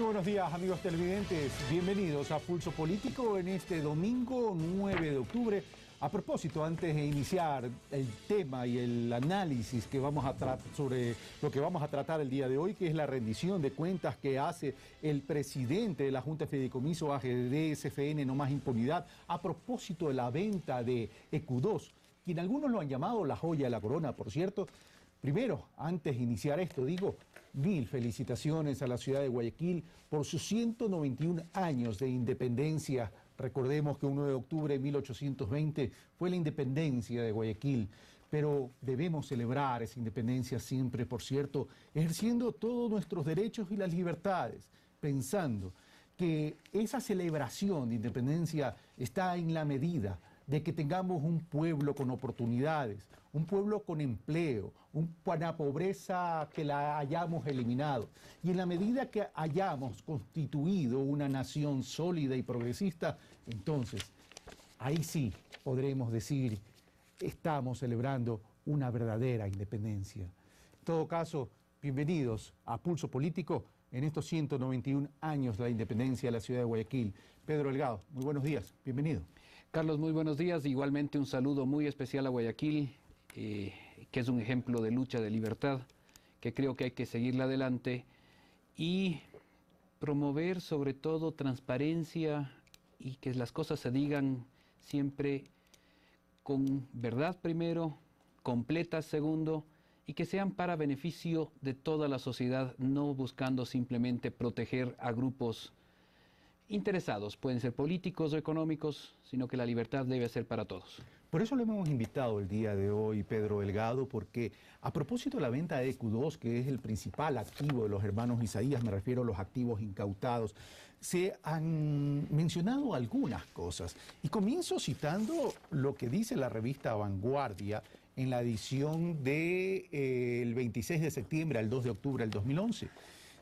buenos días, amigos televidentes. Bienvenidos a Pulso Político en este domingo 9 de octubre. A propósito, antes de iniciar el tema y el análisis que vamos a sobre lo que vamos a tratar el día de hoy, que es la rendición de cuentas que hace el presidente de la Junta de Fideicomiso AGD SFN No Más Impunidad, a propósito de la venta de EQ2, quien algunos lo han llamado la joya de la corona, por cierto. Primero, antes de iniciar esto, digo, mil felicitaciones a la ciudad de Guayaquil por sus 191 años de independencia. Recordemos que 1 de octubre de 1820 fue la independencia de Guayaquil, pero debemos celebrar esa independencia siempre, por cierto, ejerciendo todos nuestros derechos y las libertades, pensando que esa celebración de independencia está en la medida de que tengamos un pueblo con oportunidades, un pueblo con empleo, una pobreza que la hayamos eliminado. Y en la medida que hayamos constituido una nación sólida y progresista, entonces ahí sí podremos decir, estamos celebrando una verdadera independencia. En todo caso, bienvenidos a Pulso Político en estos 191 años de la independencia de la ciudad de Guayaquil. Pedro Delgado, muy buenos días, bienvenido. Carlos, muy buenos días. Igualmente un saludo muy especial a Guayaquil, que es un ejemplo de lucha de libertad, que creo que hay que seguirla adelante y promover sobre todo transparencia y que las cosas se digan siempre con verdad primero, completas segundo, y que sean para beneficio de toda la sociedad, no buscando simplemente proteger a grupos interesados, pueden ser políticos o económicos, sino que la libertad debe ser para todos. Por eso lo hemos invitado el día de hoy, Pedro Delgado, porque a propósito de la venta de EQ2, que es el principal activo de los hermanos Isaías, me refiero a los activos incautados, se han mencionado algunas cosas. Y comienzo citando lo que dice la revista Vanguardia en la edición del 26 de septiembre al 2 de octubre del 2011.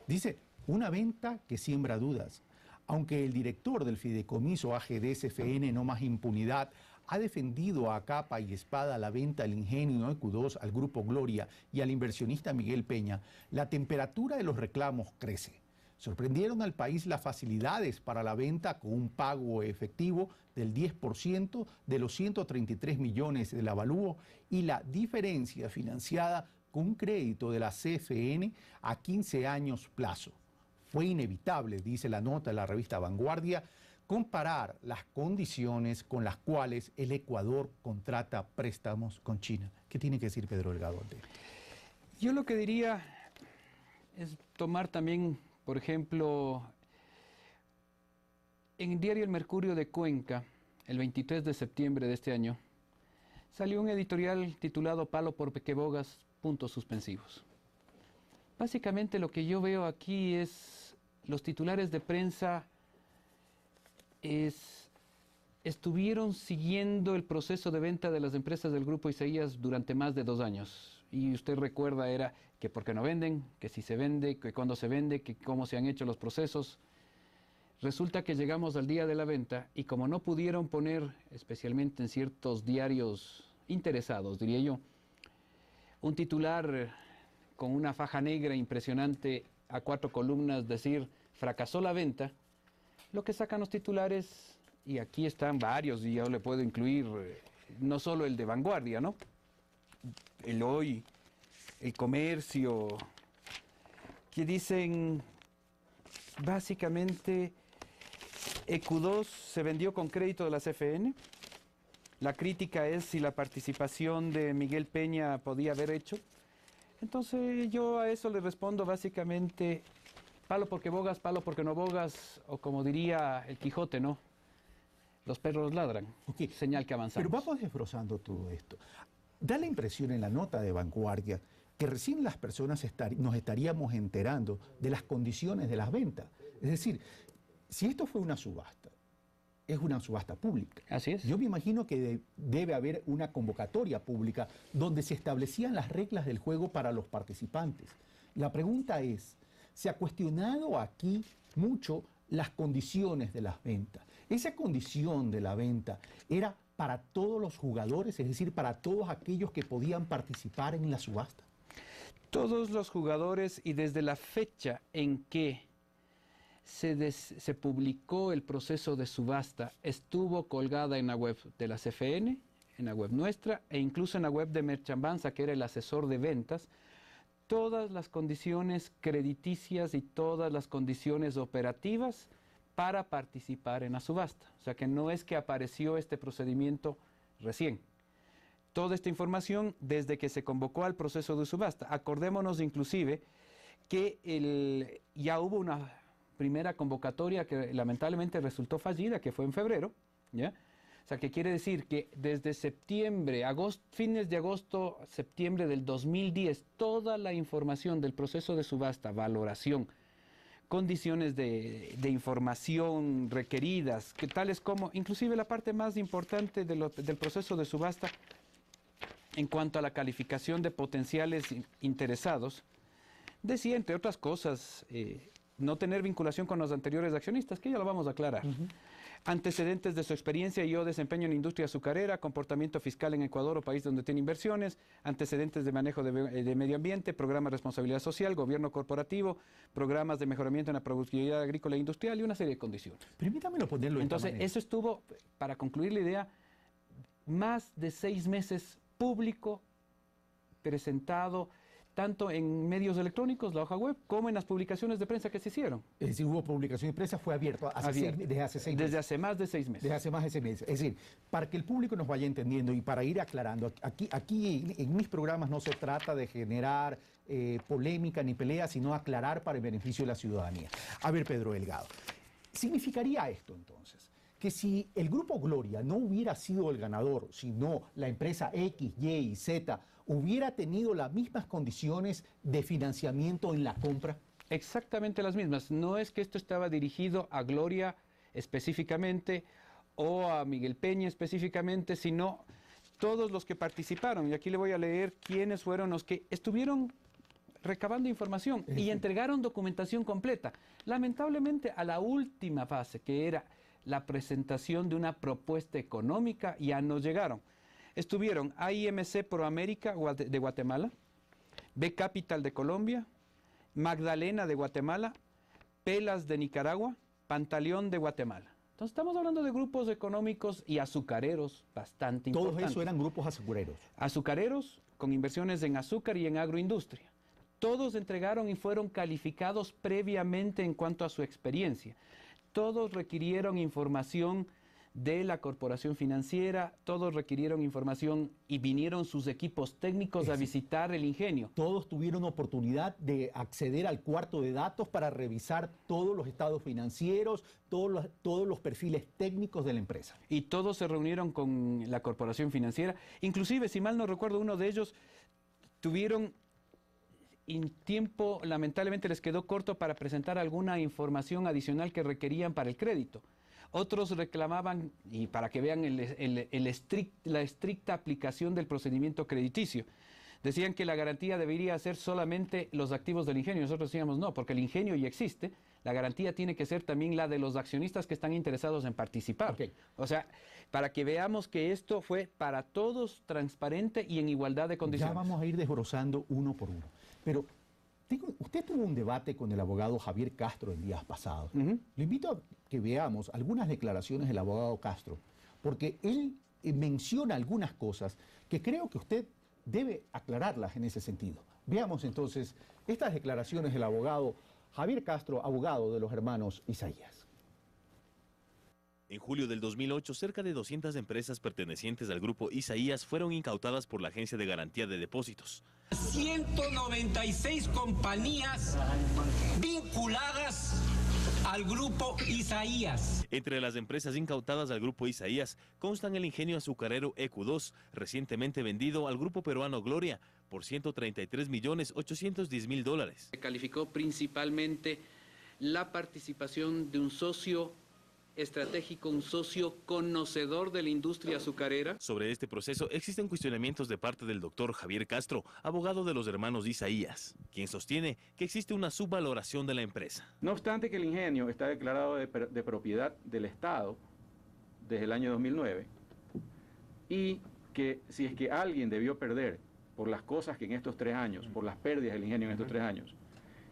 Dice, una venta que siembra dudas. Aunque el director del fideicomiso AGD SFN No Más Impunidad ha defendido a capa y espada la venta del ingenio EQ2 al Grupo Gloria y al inversionista Miguel Peña, la temperatura de los reclamos crece. Sorprendieron al país las facilidades para la venta con un pago efectivo del 10% de los 133 millones del avalúo y la diferencia financiada con un crédito de la CFN a 15 años plazo. Fue inevitable, dice la nota de la revista Vanguardia, comparar las condiciones con las cuales el Ecuador contrata préstamos con China. ¿Qué tiene que decir Pedro Delgado? Yo lo que diría es tomar también, por ejemplo, en el diario El Mercurio de Cuenca, el 23 de septiembre de este año, salió un editorial titulado Palo por Pequebogas, puntos suspensivos. Básicamente lo que yo veo aquí es los titulares de prensa estuvieron siguiendo el proceso de venta de las empresas del Grupo Isaías durante más de 2 años. Y usted recuerda, era que por qué no venden, que si se vende, que cuándo se vende, que cómo se han hecho los procesos. Resulta que llegamos al día de la venta y como no pudieron poner, especialmente en ciertos diarios interesados, diría yo, un titular con una faja negra impresionante a 4 columnas, decir, fracasó la venta, lo que sacan los titulares, y aquí están varios, y yo le puedo incluir no solo el de Vanguardia, ¿no? El Hoy, el Comercio, que dicen, básicamente, EQ2 se vendió con crédito de la CFN. La crítica es si la participación de Miguel Peña podía haber hecho. Entonces yo a eso le respondo básicamente, palo porque bogas, palo porque no bogas, o como diría el Quijote, ¿no? Los perros ladran, okay. Señal que avanzamos. Pero vamos desbrozando todo esto. Da la impresión en la nota de Vanguardia que recién las personas nos estaríamos enterando de las condiciones de las ventas. Es decir, si esto fue una subasta, es una subasta pública. Así es. Yo me imagino que debe haber una convocatoria pública donde se establecían las reglas del juego para los participantes. La pregunta es, ¿se ha cuestionado aquí mucho las condiciones de las ventas? ¿Esa condición de la venta era para todos los jugadores, es decir, para todos aquellos que podían participar en la subasta? Todos los jugadores, y desde la fecha en que se publicó el proceso de subasta, estuvo colgada en la web de la CFN, en la web nuestra, e incluso en la web de Merchambanza, que era el asesor de ventas, todas las condiciones crediticias y todas las condiciones operativas para participar en la subasta. O sea que no es que apareció este procedimiento recién. Toda esta información desde que se convocó al proceso de subasta. Acordémonos inclusive que ya hubo una primera convocatoria que lamentablemente resultó fallida, que fue en febrero, ¿ya? O sea, que quiere decir que desde septiembre, fines de agosto, septiembre del 2010, toda la información del proceso de subasta, valoración, condiciones de información requeridas, que tales como, inclusive la parte más importante del proceso de subasta, en cuanto a la calificación de potenciales interesados, decía, entre otras cosas, no tener vinculación con los anteriores accionistas, que ya lo vamos a aclarar. Antecedentes de su experiencia y o desempeño en la industria azucarera, comportamiento fiscal en Ecuador o país donde tiene inversiones, antecedentes de manejo de medio ambiente, programa de responsabilidad social, gobierno corporativo, programas de mejoramiento en la productividad agrícola e industrial y una serie de condiciones. Permítamelo ponerlo. Entonces, eso estuvo, para concluir la idea, más de 6 meses público, presentado, tanto en medios electrónicos, la hoja web, como en las publicaciones de prensa que se hicieron. Es decir, hubo publicación de prensa, fue abierto desde hace 6 meses. Desde hace más de 6 meses. Desde hace más de 6 meses. Es decir, para que el público nos vaya entendiendo y para ir aclarando, aquí en mis programas no se trata de generar polémica ni pelea, sino aclarar para el beneficio de la ciudadanía. A ver, Pedro Delgado, ¿significaría esto entonces que si el Grupo Gloria no hubiera sido el ganador, sino la empresa X, Y y Z, hubiera tenido las mismas condiciones de financiamiento en la compra? Exactamente las mismas. No es que esto estaba dirigido a Gloria específicamente o a Miguel Peña específicamente, sino todos los que participaron. Y aquí le voy a leer quiénes fueron los que estuvieron recabando información y entregaron documentación completa. Lamentablemente, a la última fase, que era la presentación de una propuesta económica, ya no llegaron. Estuvieron AIMC Proamérica de Guatemala, B Capital de Colombia, Magdalena de Guatemala, Pelas de Nicaragua, Pantaleón de Guatemala. Entonces estamos hablando de grupos económicos y azucareros bastante importantes. Todos esos eran grupos azucareros. Azucareros con inversiones en azúcar y en agroindustria. Todos entregaron y fueron calificados previamente en cuanto a su experiencia. Todos requirieron información de la corporación financiera, todos requirieron información y vinieron sus equipos técnicos a visitar el ingenio. Todos tuvieron oportunidad de acceder al cuarto de datos para revisar todos los estados financieros, todos los perfiles técnicos de la empresa. Y todos se reunieron con la corporación financiera. Inclusive, si mal no recuerdo, uno de ellos tuvieron tiempo, lamentablemente les quedó corto para presentar alguna información adicional que requerían para el crédito. Otros reclamaban, y para que vean la estricta aplicación del procedimiento crediticio, decían que la garantía debería ser solamente los activos del ingenio. Nosotros decíamos no, porque el ingenio ya existe, la garantía tiene que ser también la de los accionistas que están interesados en participar. Okay. O sea, para que veamos que esto fue para todos transparente y en igualdad de condiciones. Ya vamos a ir desglosando uno por uno. Pero usted tuvo un debate con el abogado Javier Castro en días pasados. Le invito a que veamos algunas declaraciones del abogado Castro, porque él menciona algunas cosas que creo que usted debe aclararlas en ese sentido. Veamos entonces estas declaraciones del abogado Javier Castro, abogado de los hermanos Isaías. En julio del 2008, cerca de 200 empresas pertenecientes al grupo Isaías fueron incautadas por la Agencia de Garantía de Depósitos. 196 compañías vinculadas al grupo Isaías. Entre las empresas incautadas al grupo Isaías constan el ingenio azucarero EQ2, recientemente vendido al grupo peruano Gloria por $133.810.000. Se calificó principalmente la participación de un socio estratégico, un socio conocedor de la industria azucarera. Sobre este proceso existen cuestionamientos de parte del doctor Javier Castro, abogado de los hermanos Isaías, quien sostiene que existe una subvaloración de la empresa. No obstante que el ingenio está declarado de propiedad del Estado desde el año 2009 y que si es que alguien debió perder por las cosas que en estos 3 años, por las pérdidas del ingenio en estos 3 años,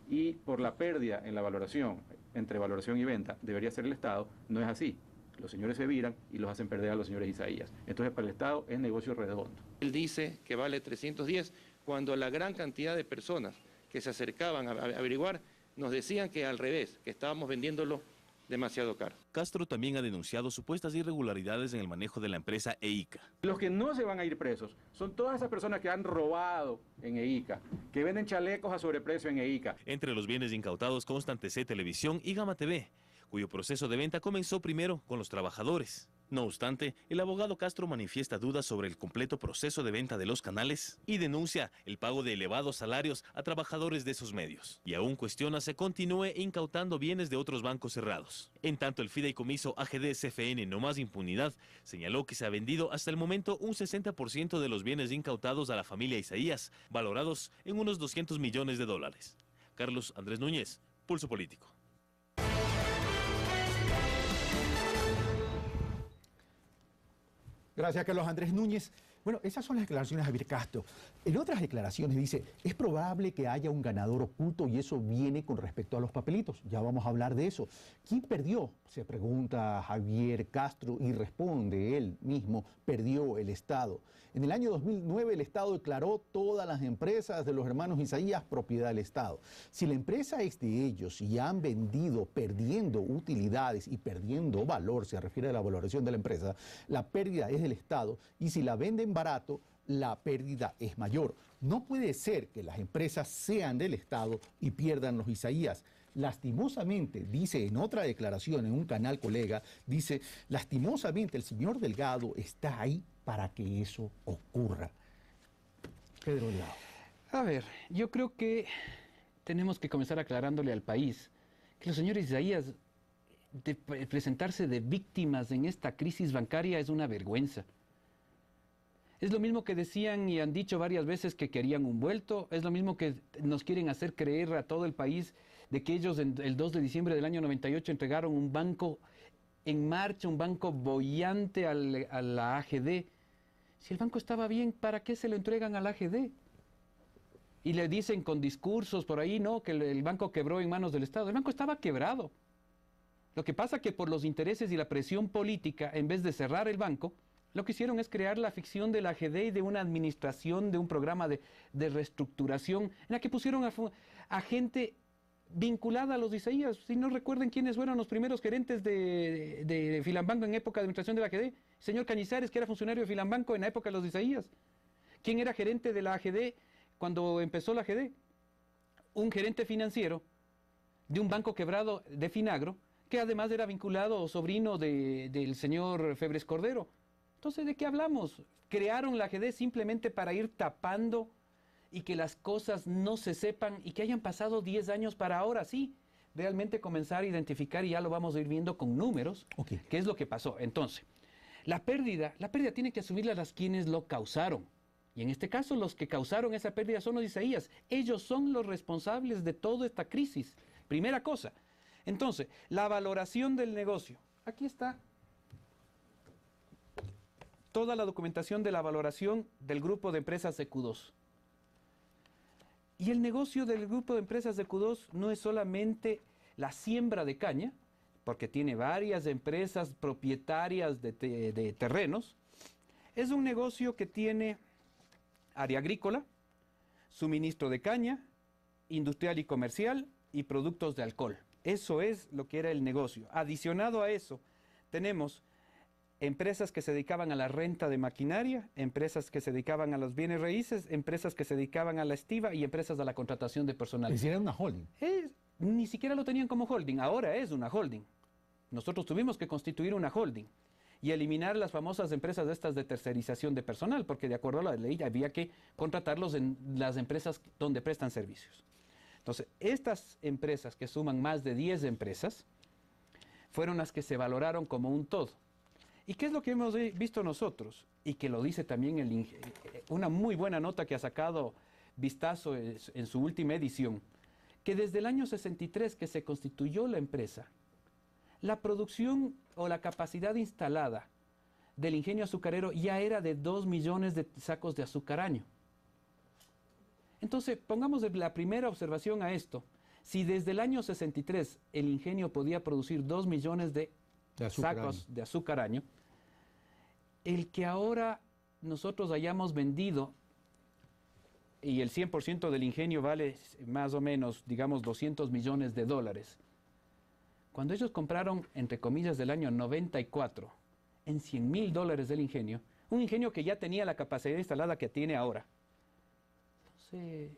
y por la pérdida en la valoración, entre valoración y venta, debería ser el Estado, no es así. Los señores se viran y los hacen perder a los señores Isaías. Entonces, para el Estado es negocio redondo. Él dice que vale 310, cuando la gran cantidad de personas que se acercaban a averiguar nos decían que al revés, que estábamos vendiéndolo demasiado caro. Castro también ha denunciado supuestas irregularidades en el manejo de la empresa EICA. Los que no se van a ir presos son todas esas personas que han robado en EICA, que venden chalecos a sobreprecio en EICA. Entre los bienes incautados constan TC Televisión y Gama TV, cuyo proceso de venta comenzó primero con los trabajadores. No obstante, el abogado Castro manifiesta dudas sobre el completo proceso de venta de los canales y denuncia el pago de elevados salarios a trabajadores de esos medios. Y aún cuestiona se continúe incautando bienes de otros bancos cerrados. En tanto, el fideicomiso AGD-CFN No Más Impunidad señaló que se ha vendido hasta el momento un 60% de los bienes incautados a la familia Isaías, valorados en unos 200 millones de dólares. Carlos Andrés Núñez, Pulso Político. Gracias, Carlos Andrés Núñez. Bueno, esas son las declaraciones de Javier Castro. En otras declaraciones dice, es probable que haya un ganador oculto y eso viene con respecto a los papelitos. Ya vamos a hablar de eso. ¿Quién perdió? Se pregunta Javier Castro y responde él mismo, perdió el Estado. En el año 2009 el Estado declaró todas las empresas de los hermanos Isaías propiedad del Estado. Si la empresa es de ellos y han vendido perdiendo utilidades y perdiendo valor, se refiere a la valoración de la empresa, la pérdida es del Estado y si la venden barato, la pérdida es mayor. No puede ser que las empresas sean del Estado y pierdan los Isaías. Lastimosamente, dice en otra declaración en un canal colega, dice, lastimosamente el señor Delgado está ahí para que eso ocurra. Pedro Delgado. A ver, yo creo que tenemos que comenzar aclarándole al país que los señores Isaías, de presentarse de víctimas en esta crisis bancaria es una vergüenza. Es lo mismo que decían y han dicho varias veces que querían un vuelto, es lo mismo que nos quieren hacer creer a todo el país de que ellos el 2 de diciembre del año 98 entregaron un banco en marcha, un banco boyante a la AGD. Si el banco estaba bien, ¿para qué se lo entregan a la AGD? Y le dicen con discursos por ahí, no, que el banco quebró en manos del Estado. El banco estaba quebrado. Lo que pasa es que por los intereses y la presión política, en vez de cerrar el banco, lo que hicieron es crear la ficción de la AGD y de una administración, de un programa de reestructuración, en la que pusieron a gente vinculada a los Isaías. Si no recuerden quiénes fueron los primeros gerentes de Filambanco en época de administración de la AGD. El señor Cañizares, que era funcionario de Filambanco en la época de los Isaías. ¿Quién era gerente de la AGD cuando empezó la AGD? Un gerente financiero de un banco quebrado de Finagro, que además era vinculado o sobrino del señor Febres Cordero. Entonces, ¿de qué hablamos? Crearon la AGD simplemente para ir tapando y que las cosas no se sepan y que hayan pasado 10 años para ahora sí realmente comenzar a identificar, y ya lo vamos a ir viendo con números, qué es lo que pasó. Entonces, la pérdida tiene que asumirla las quienes lo causaron. Y en este caso, los que causaron esa pérdida son los Isaías. Ellos son los responsables de toda esta crisis. Primera cosa. Entonces, la valoración del negocio. Aquí está toda la documentación de la valoración del grupo de empresas de Q2. Y el negocio del grupo de empresas de Q2 no es solamente la siembra de caña, porque tiene varias empresas propietarias de terrenos. Es un negocio que tiene área agrícola, suministro de caña, industrial y comercial y productos de alcohol. Eso es lo que era el negocio. Adicionado a eso, tenemos empresas que se dedicaban a la renta de maquinaria, empresas que se dedicaban a los bienes raíces, empresas que se dedicaban a la estiva y empresas a la contratación de personal. Es decir, era una holding. Ni siquiera lo tenían como holding, ahora es una holding. Nosotros tuvimos que constituir una holding y eliminar las famosas empresas estas de tercerización de personal, porque de acuerdo a la ley había que contratarlos en las empresas donde prestan servicios. Entonces, estas empresas que suman más de 10 empresas fueron las que se valoraron como un todo. ¿Y qué es lo que hemos visto nosotros? Y que lo dice también una muy buena nota que ha sacado Vistazo en su última edición, que desde el año 63 que se constituyó la empresa, la producción o la capacidad instalada del ingenio azucarero ya era de 2 millones de sacos de azúcar año. Entonces, pongamos la primera observación a esto. Si desde el año 63 el ingenio podía producir 2 millones de azúcar sacos año. de azúcar año, el que ahora nosotros hayamos vendido y el 100% del ingenio vale más o menos, digamos, 200 millones de dólares. Cuando ellos compraron, entre comillas, del año 94, en 100 mil dólares del ingenio, un ingenio que ya tenía la capacidad instalada que tiene ahora, entonces,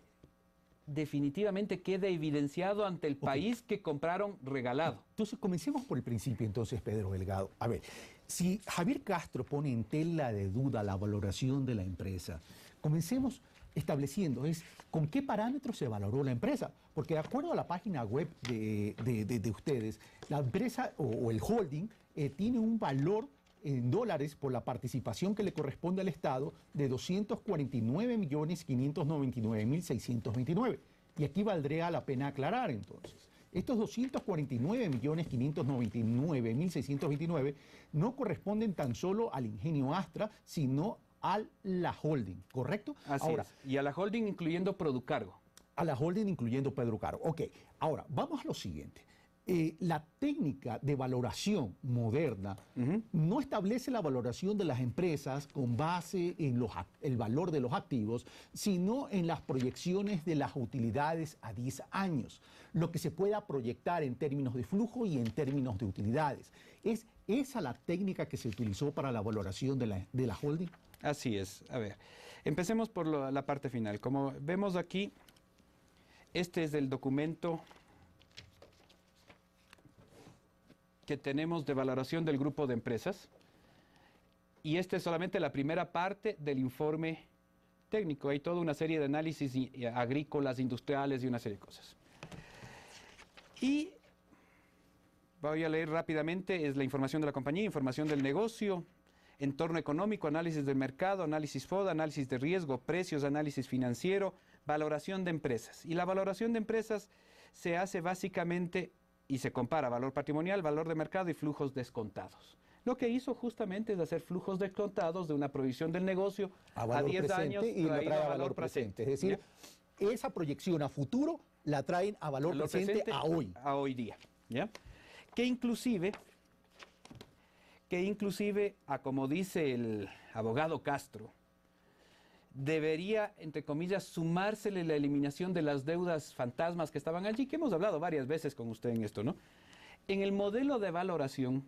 definitivamente queda evidenciado ante el país que compraron regalado. Entonces, comencemos por el principio, entonces, Pedro Delgado. A ver, si Javier Castro pone en tela de duda la valoración de la empresa, comencemos estableciendo con qué parámetros se valoró la empresa. Porque de acuerdo a la página web de ustedes, la empresa o el holding tiene un valor en dólares por la participación que le corresponde al Estado de 249.599.629. Y aquí valdría la pena aclarar entonces. Estos 249.599.629 no corresponden tan solo al ingenio Astra, sino a la holding, ¿correcto? Así Ahora, es. Y a la holding incluyendo Producargo. a la holding incluyendo Pedro Caro. Ok, ahora vamos a lo siguiente. La técnica de valoración moderna no establece la valoración de las empresas con base en el valor de los activos, sino en las proyecciones de las utilidades a 10 años, lo que se pueda proyectar en términos de flujo y en términos de utilidades. ¿Es esa la técnica que se utilizó para la valoración de la holding? Así es. A ver, empecemos por la parte final. Como vemos aquí, este es el documento que tenemos de valoración del grupo de empresas. Y esta es solamente la primera parte del informe técnico. Hay toda una serie de análisis agrícolas, industriales y una serie de cosas. Y voy a leer rápidamente, es la información de la compañía, información del negocio, entorno económico, análisis del mercado, análisis FOD, análisis de riesgo, precios, análisis financiero, valoración de empresas. Y la valoración de empresas se hace básicamente y se compara valor patrimonial, valor de mercado y flujos descontados. Lo que hizo justamente es hacer flujos descontados de una provisión del negocio a 10 años y lo traído trae a valor presente. Es decir, esa proyección a futuro la traen a valor presente a hoy. A hoy día. ¿Ya? Que inclusive, como dice el abogado Castro, debería, entre comillas, sumársele la eliminación de las deudas fantasmas que estaban allí, que hemos hablado varias veces con usted en esto, ¿no? En el modelo de valoración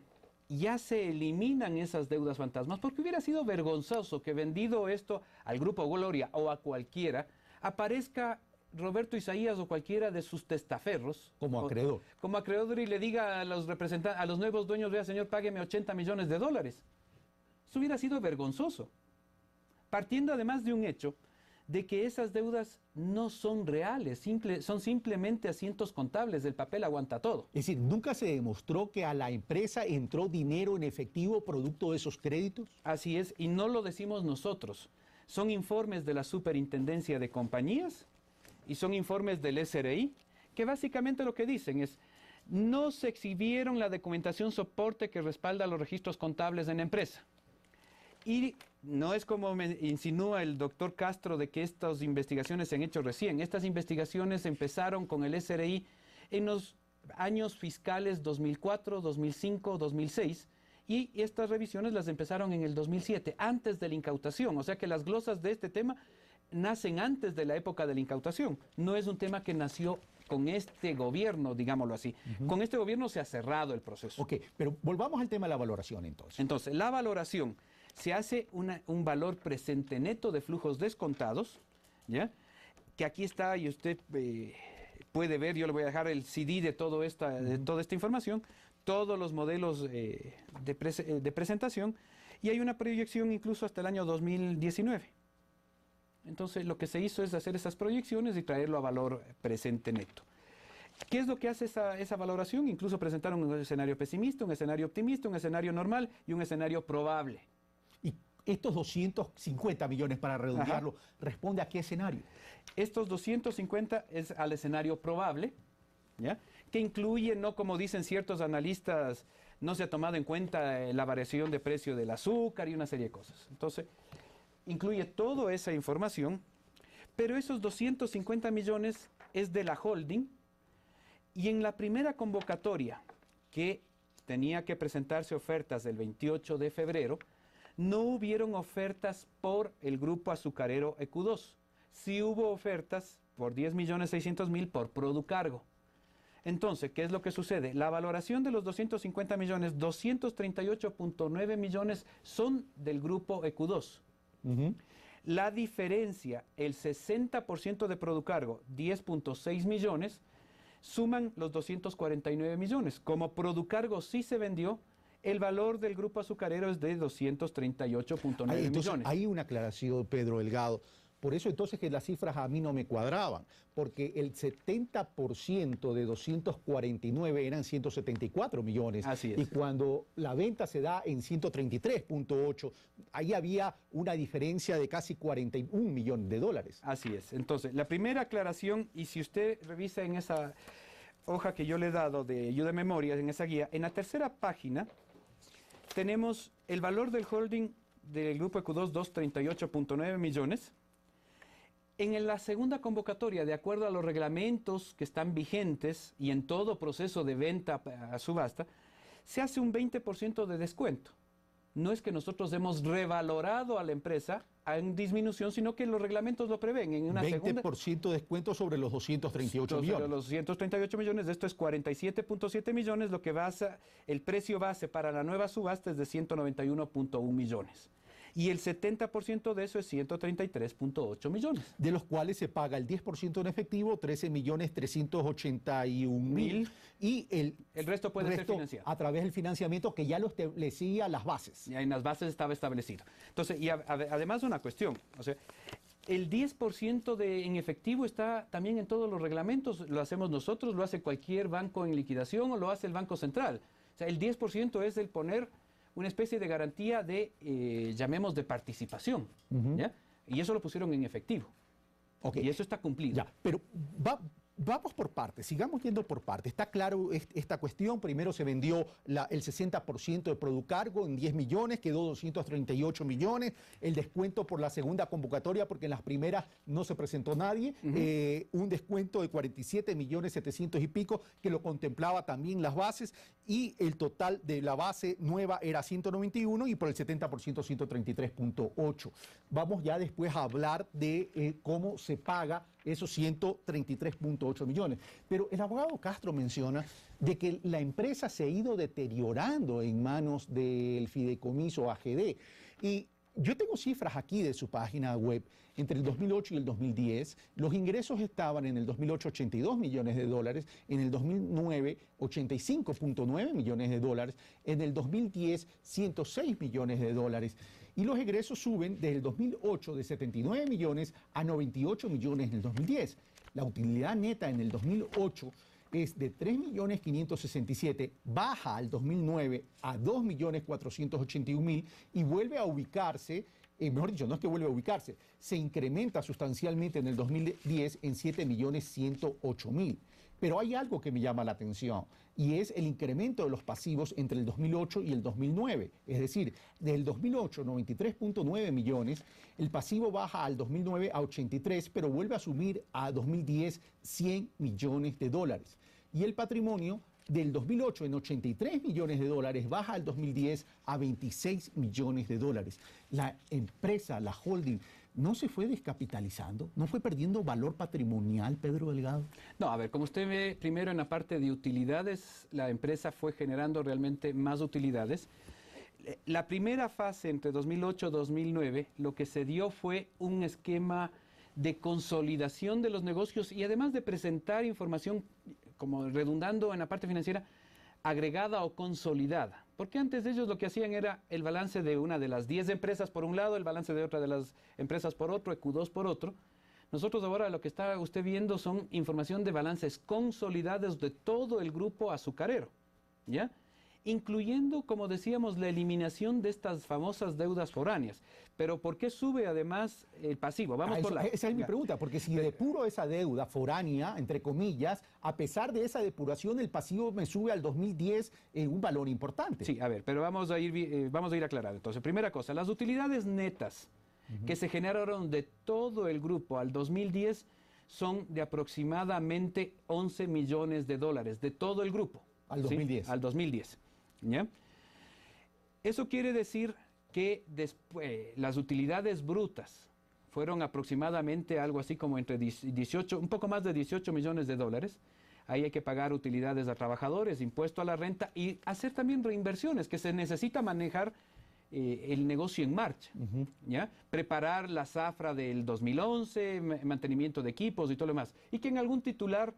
ya se eliminan esas deudas fantasmas porque hubiera sido vergonzoso que vendido esto al Grupo Gloria o a cualquiera, aparezca Roberto Isaías o cualquiera de sus testaferros Como acreedor. como acreedor y le diga a los representantes, a los nuevos dueños, vea señor, págueme 80 millones de dólares. Eso hubiera sido vergonzoso. Partiendo además de un hecho de que esas deudas no son reales, son simplemente asientos contables, el papel aguanta todo. Es decir, ¿nunca se demostró que a la empresa entró dinero en efectivo producto de esos créditos? Así es, y no lo decimos nosotros. Son informes de la Superintendencia de Compañías y son informes del SRI, que básicamente lo que dicen es, no se exhibieron la documentación soporte que respalda los registros contables en la empresa. Y no es como me insinúa el doctor Castro de que estas investigaciones se han hecho recién. Estas investigaciones empezaron con el SRI en los años fiscales 2004, 2005, 2006 y estas revisiones las empezaron en el 2007, antes de la incautación. O sea que las glosas de este tema nacen antes de la época de la incautación. No es un tema que nació con este gobierno, digámoslo así. Con este gobierno se ha cerrado el proceso. Ok, pero volvamos al tema de la valoración entonces. Entonces, la valoración se hace un valor presente neto de flujos descontados, ¿ya? Que aquí está y usted puede ver, yo le voy a dejar el CD de toda esta información, todos los modelos de presentación, y hay una proyección incluso hasta el año 2019. Entonces, lo que se hizo es hacer esas proyecciones y traerlo a valor presente neto. ¿Qué es lo que hace esa valoración? Incluso presentaron un escenario pesimista, un escenario optimista, un escenario normal y un escenario probable. Y estos 250 millones, para redondearlo, ¿responde a qué escenario? Estos 250 es al escenario probable, ¿ya? Que incluye, no como dicen ciertos analistas, no se ha tomado en cuenta la variación de precio del azúcar y una serie de cosas. Entonces, incluye toda esa información, pero esos 250 millones es de la holding, Y en la primera convocatoria, que tenía que presentarse ofertas el 28 de febrero, no hubieron ofertas por el grupo azucarero EQ2. Sí hubo ofertas por 10.600.000 por Producargo. Entonces, ¿qué es lo que sucede? La valoración de los 250 millones, 238.9 millones son del grupo EQ2. La diferencia, el 60% de Producargo, 10.6 millones, suman los 249 millones. Como Producargo sí se vendió, el valor del grupo azucarero es de 238.9 millones. Hay una aclaración, Pedro Delgado. Por eso entonces que las cifras a mí no me cuadraban, porque el 70% de 249 eran 174 millones. Así es. Y cuando la venta se da en 133.8, ahí había una diferencia de casi 41 millones de dólares. Así es. Entonces, la primera aclaración, y si usted revisa en esa hoja que yo le he dado de ayuda de memoria, en esa guía, en la tercera página tenemos el valor del holding del grupo EQ2, 238.9 millones. En la segunda convocatoria, de acuerdo a los reglamentos que están vigentes y en todo proceso de venta a subasta, se hace un 20% de descuento. No es que nosotros hemos revalorado a la empresa en disminución, sino que los reglamentos lo prevén. En una 20% de descuento sobre los 238 millones. Sobre los 238 millones, esto es 47.7 millones, lo que el precio base para la nueva subasta es de 191.1 millones. Y el 70% de eso es 133.8 millones. De los cuales se paga el 10% en efectivo, 13.381.000. Y el resto puede ser financiado a través del financiamiento que ya lo establecía las bases. Ya en las bases estaba establecido. Entonces, y además una cuestión, o sea, el 10% en efectivo está también en todos los reglamentos, lo hacemos nosotros, lo hace cualquier banco en liquidación o lo hace el Banco Central. O sea, el 10% es el poner una especie de garantía de, llamemos, de participación, ¿ya? Y eso lo pusieron en efectivo. Okay. Y eso está cumplido. Ya, pero vamos por partes, sigamos yendo por partes. Está claro esta cuestión. Primero se vendió el 60% de Producargo en 10 millones, quedó 238 millones. El descuento por la segunda convocatoria, porque en las primeras no se presentó nadie. Un descuento de 47.700.000 y pico, que lo contemplaba también las bases. Y el total de la base nueva era 191 y por el 70% 133.8. Vamos ya después a hablar de cómo se paga esos 133.8 millones. Pero el abogado Castro menciona de que la empresa se ha ido deteriorando en manos del fideicomiso AGD. Y yo tengo cifras aquí de su página web. Entre el 2008 y el 2010, los ingresos estaban en el 2008 82 millones de dólares, en el 2009 85.9 millones de dólares, en el 2010 106 millones de dólares. Y los egresos suben desde el 2008 de 79 millones a 98 millones en el 2010. La utilidad neta en el 2008 es de 3.567.000, baja al 2009 a 2.481.000 y vuelve a ubicarse, mejor dicho, no es que vuelve a ubicarse, se incrementa sustancialmente en el 2010 en 7.108.000. Pero hay algo que me llama la atención y es el incremento de los pasivos entre el 2008 y el 2009. Es decir, del 2008, 93.9 millones, el pasivo baja al 2009 a 83, pero vuelve a subir a 2010 100 millones de dólares. Y el patrimonio del 2008 en 83 millones de dólares baja al 2010 a 26 millones de dólares. La empresa, la holding, ¿no se fue descapitalizando? ¿No fue perdiendo valor patrimonial, Pedro Delgado? No, a ver, como usted ve, primero en la parte de utilidades, la empresa fue generando realmente más utilidades. La primera fase entre 2008 y 2009, lo que se dio fue un esquema de consolidación de los negocios y además de presentar información, como redundando en la parte financiera, agregada o consolidada. Porque antes de ellos lo que hacían era el balance de una de las 10 empresas por un lado, el balance de otra de las empresas por otro, EQ2 por otro. Nosotros ahora lo que está usted viendo son información de balances consolidados de todo el grupo azucarero, ¿ya? Incluyendo, como decíamos, la eliminación de estas famosas deudas foráneas. Pero ¿por qué sube además el pasivo? Esa es mi pregunta, porque si depuro esa deuda foránea, entre comillas, a pesar de esa depuración, el pasivo me sube al 2010 un valor importante. Sí, a ver, pero vamos a ir aclarando. Entonces, primera cosa, las utilidades netas que se generaron de todo el grupo al 2010 son de aproximadamente 11 millones de dólares de todo el grupo. Al ¿sí? 2010. Al 2010. ¿Ya? Eso quiere decir que después, las utilidades brutas fueron aproximadamente algo así como entre 18, un poco más de 18 millones de dólares. Ahí hay que pagar utilidades a trabajadores, impuesto a la renta y hacer también reinversiones, que se necesita manejar el negocio en marcha. ¿Ya? Preparar la zafra del 2011, mantenimiento de equipos y todo lo demás. Y que en algún titular,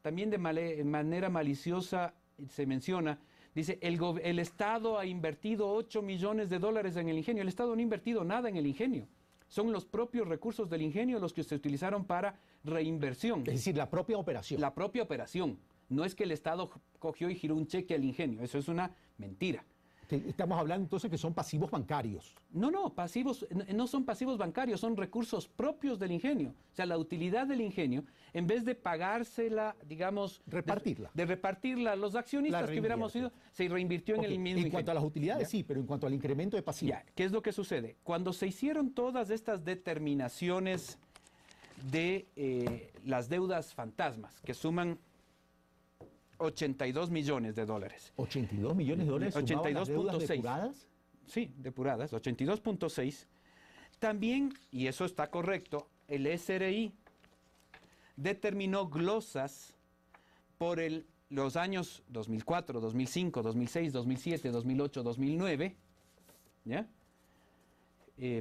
también de manera maliciosa, se menciona, dice, el Estado ha invertido 8 millones de dólares en el ingenio. El Estado no ha invertido nada en el ingenio. Son los propios recursos del ingenio los que se utilizaron para reinversión. Es decir, la propia operación. La propia operación. No es que el Estado cogió y giró un cheque al ingenio. Eso es una mentira. Estamos hablando entonces que son pasivos bancarios. No, pasivos, no son pasivos bancarios, son recursos propios del ingenio. O sea, la utilidad del ingenio, en vez de pagársela, digamos... Repartirla. De repartirla a los accionistas que hubiéramos sido, se reinvirtió en el mismo ingenio. En cuanto a las utilidades, ¿ya? Sí, pero en cuanto al incremento de pasivos. Ya, ¿qué es lo que sucede? Cuando se hicieron todas estas determinaciones de las deudas fantasmas, que suman 82 millones de dólares. 82 millones de dólares. 82.6. ¿Depuradas? Sí, depuradas, 82.6. También, y eso está correcto, el SRI determinó glosas por los años 2004, 2005, 2006, 2007, 2008, 2009, ¿ya?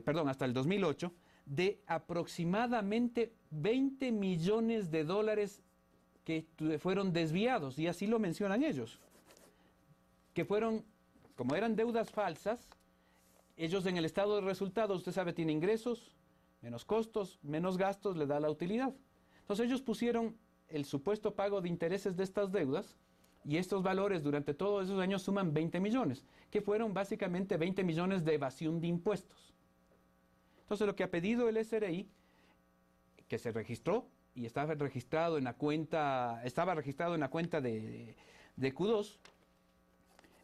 Perdón, hasta el 2008, de aproximadamente 20 millones de dólares que fueron desviados, y así lo mencionan ellos, que fueron, como eran deudas falsas, ellos en el estado de resultados, usted sabe, tiene ingresos, menos costos, menos gastos, le da la utilidad. Entonces ellos pusieron el supuesto pago de intereses de estas deudas, y estos valores durante todos esos años suman 20 millones, que fueron básicamente 20 millones de evasión de impuestos. Entonces lo que ha pedido el SRI, que se registró, y estaba registrado en la cuenta de Q2,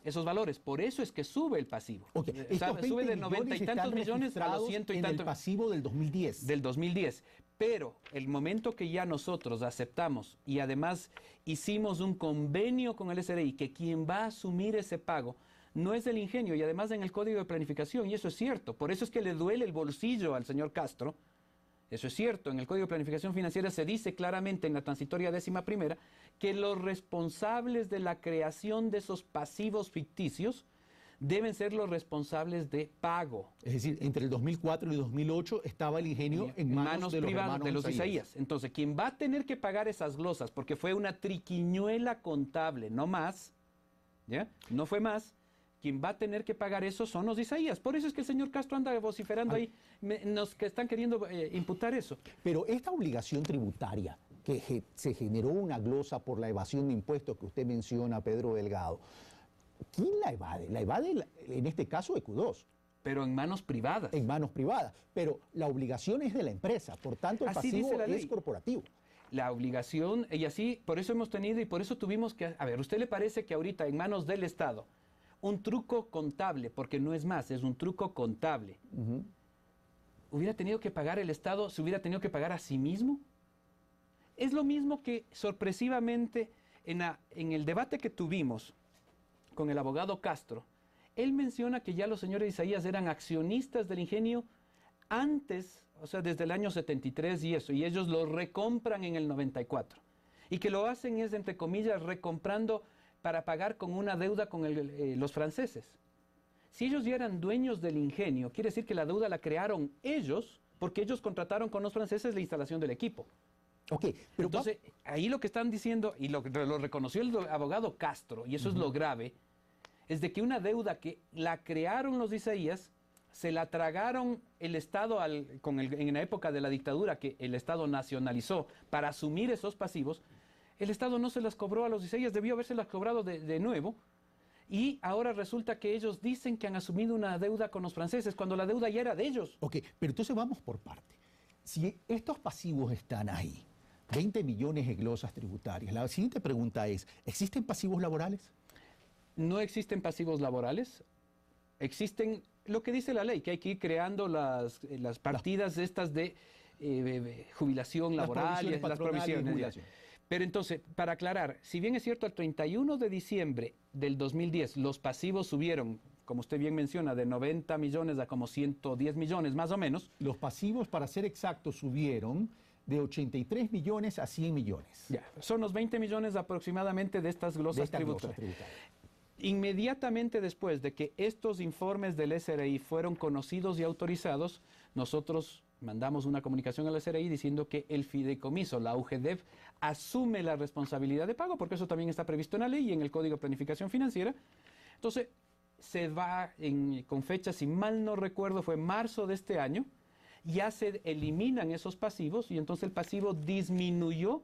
esos valores. Por eso es que sube el pasivo. Okay. Sube de 90 y tantos millones a los 100 y tantos. En el pasivo del 2010. Del 2010. Pero el momento que ya nosotros aceptamos y además hicimos un convenio con el SRI, que quien va a asumir ese pago no es el ingenio, y además en el Código de Planificación, y eso es cierto. Por eso es que le duele el bolsillo al señor Castro. Eso es cierto, en el Código de Planificación Financiera se dice claramente en la transitoria 11ª que los responsables de la creación de esos pasivos ficticios deben ser los responsables de pago. Es decir, entre el 2004 y 2008 estaba el ingenio en manos de los privadas de los Isaías. Entonces, quien va a tener que pagar esas glosas, porque fue una triquiñuela contable, no más, ¿ya? No fue más. Quien va a tener que pagar eso son los Isaías. Por eso es que el señor Castro anda vociferando ahí, que están queriendo imputar eso. Pero esta obligación tributaria, que se generó una glosa por la evasión de impuestos que usted menciona, Pedro Delgado, ¿quién la evade? La evade, en este caso, Q2. Pero en manos privadas. En manos privadas. Pero la obligación es de la empresa, por tanto el Así pasivo dice la ley. es corporativo. La obligación, y así, por eso hemos tenido y por eso tuvimos que... A ver, ¿usted le parece que ahorita en manos del Estado un truco contable, porque no es más, es un truco contable, hubiera tenido que pagar el Estado, se hubiera tenido que pagar a sí mismo? Es lo mismo que sorpresivamente en el debate que tuvimos con el abogado Castro, él menciona que ya los señores Isaías eran accionistas del ingenio antes, o sea, desde el año 73 y eso, y ellos lo recompran en el 94. Y que lo hacen es, entre comillas, recomprando para pagar con una deuda con los franceses. Si ellos ya eran dueños del ingenio, quiere decir que la deuda la crearon ellos, porque ellos contrataron con los franceses la instalación del equipo. Okay, pero entonces, ahí lo que están diciendo, y lo reconoció el abogado Castro, y eso es lo grave, es de que una deuda que la crearon los Isaías, se la tragaron el Estado en la época de la dictadura, que el Estado nacionalizó para asumir esos pasivos. El Estado no se las cobró a los Isaías, debió habérselas cobrado de nuevo. Y ahora resulta que ellos dicen que han asumido una deuda con los franceses, cuando la deuda ya era de ellos. Ok, pero entonces vamos por parte. Si estos pasivos están ahí, 20 millones de glosas tributarias, la siguiente pregunta es, ¿existen pasivos laborales? No existen pasivos laborales. Existen lo que dice la ley, que hay que ir creando las partidas estas de jubilación laboral, provisiones las patronales y provisiones. Ya. jubilación. Pero entonces, para aclarar, si bien es cierto, el 31 de diciembre del 2010 los pasivos subieron, como usted bien menciona, de 90 millones a como 110 millones más o menos. Los pasivos, para ser exactos, subieron de 83 millones a 100 millones. Ya, son los 20 millones aproximadamente de estas glosas De esta glosa tributarias. tributaria. Inmediatamente después de que estos informes del SRI fueron conocidos y autorizados, nosotros mandamos una comunicación al SRI diciendo que el fideicomiso, la UGDEV, asume la responsabilidad de pago, porque eso también está previsto en la ley y en el Código de Planificación Financiera. Entonces, se va con fecha, si mal no recuerdo, fue marzo de este año, ya se eliminan esos pasivos y entonces el pasivo disminuyó.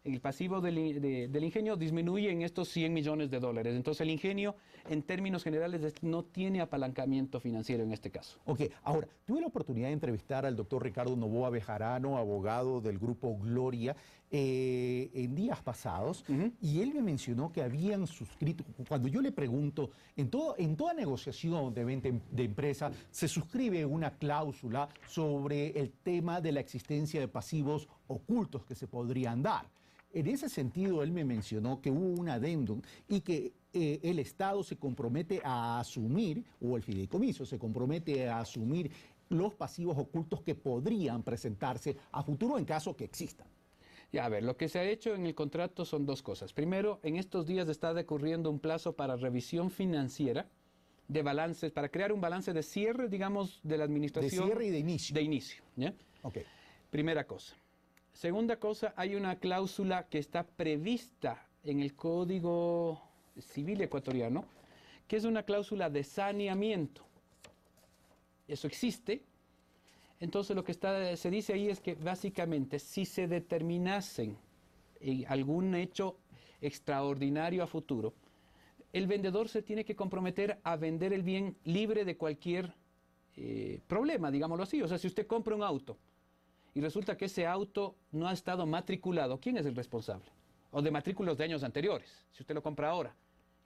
El pasivo del ingenio disminuye en estos 100 millones de dólares. Entonces el ingenio, en términos generales, no tiene apalancamiento financiero en este caso. Ok, ahora, tuve la oportunidad de entrevistar al doctor Ricardo Novoa Bejarano, abogado del Grupo Gloria, en días pasados, y él me mencionó que habían suscrito, cuando yo le pregunto, en toda negociación de venta de empresa se suscribe una cláusula sobre el tema de la existencia de pasivos ocultos que se podrían dar. En ese sentido, él me mencionó que hubo un adendum y que el Estado se compromete a asumir, o el fideicomiso se compromete a asumir los pasivos ocultos que podrían presentarse a futuro en caso que existan. Ya, a ver, lo que se ha hecho en el contrato son dos cosas. Primero, en estos días está decurriendo un plazo para revisión financiera de balances, para crear un balance de cierre, digamos, de la administración. De cierre y de inicio. De inicio, ¿ya? Ok. Primera cosa. Segunda cosa, hay una cláusula que está prevista en el Código Civil ecuatoriano, que es una cláusula de saneamiento. Eso existe. Entonces lo que se dice ahí es que básicamente si se determinasen algún hecho extraordinario a futuro, el vendedor se tiene que comprometer a vender el bien libre de cualquier problema, digámoslo así. O sea, si usted compra un auto y resulta que ese auto no ha estado matriculado, ¿quién es el responsable? O de matrículos de años anteriores. Si usted lo compra ahora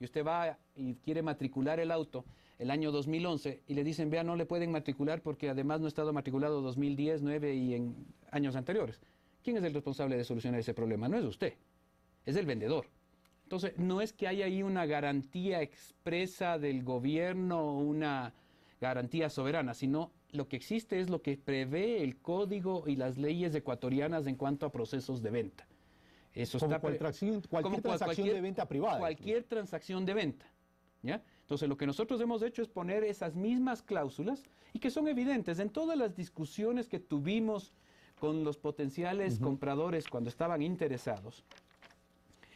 y usted va y quiere matricular el auto el año 2011 y le dicen, vea, no le pueden matricular porque además no ha estado matriculado 2010, 9 y en años anteriores. ¿Quién es el responsable de solucionar ese problema? No es usted, es el vendedor. Entonces, no es que haya ahí una garantía expresa del gobierno, una garantía soberana, sino lo que existe es lo que prevé el código y las leyes ecuatorianas en cuanto a procesos de venta. Eso Como está cualquier transacción de venta privada. Cualquier transacción de venta. ¿Ya? Entonces, lo que nosotros hemos hecho es poner esas mismas cláusulas y que son evidentes en todas las discusiones que tuvimos con los potenciales compradores cuando estaban interesados.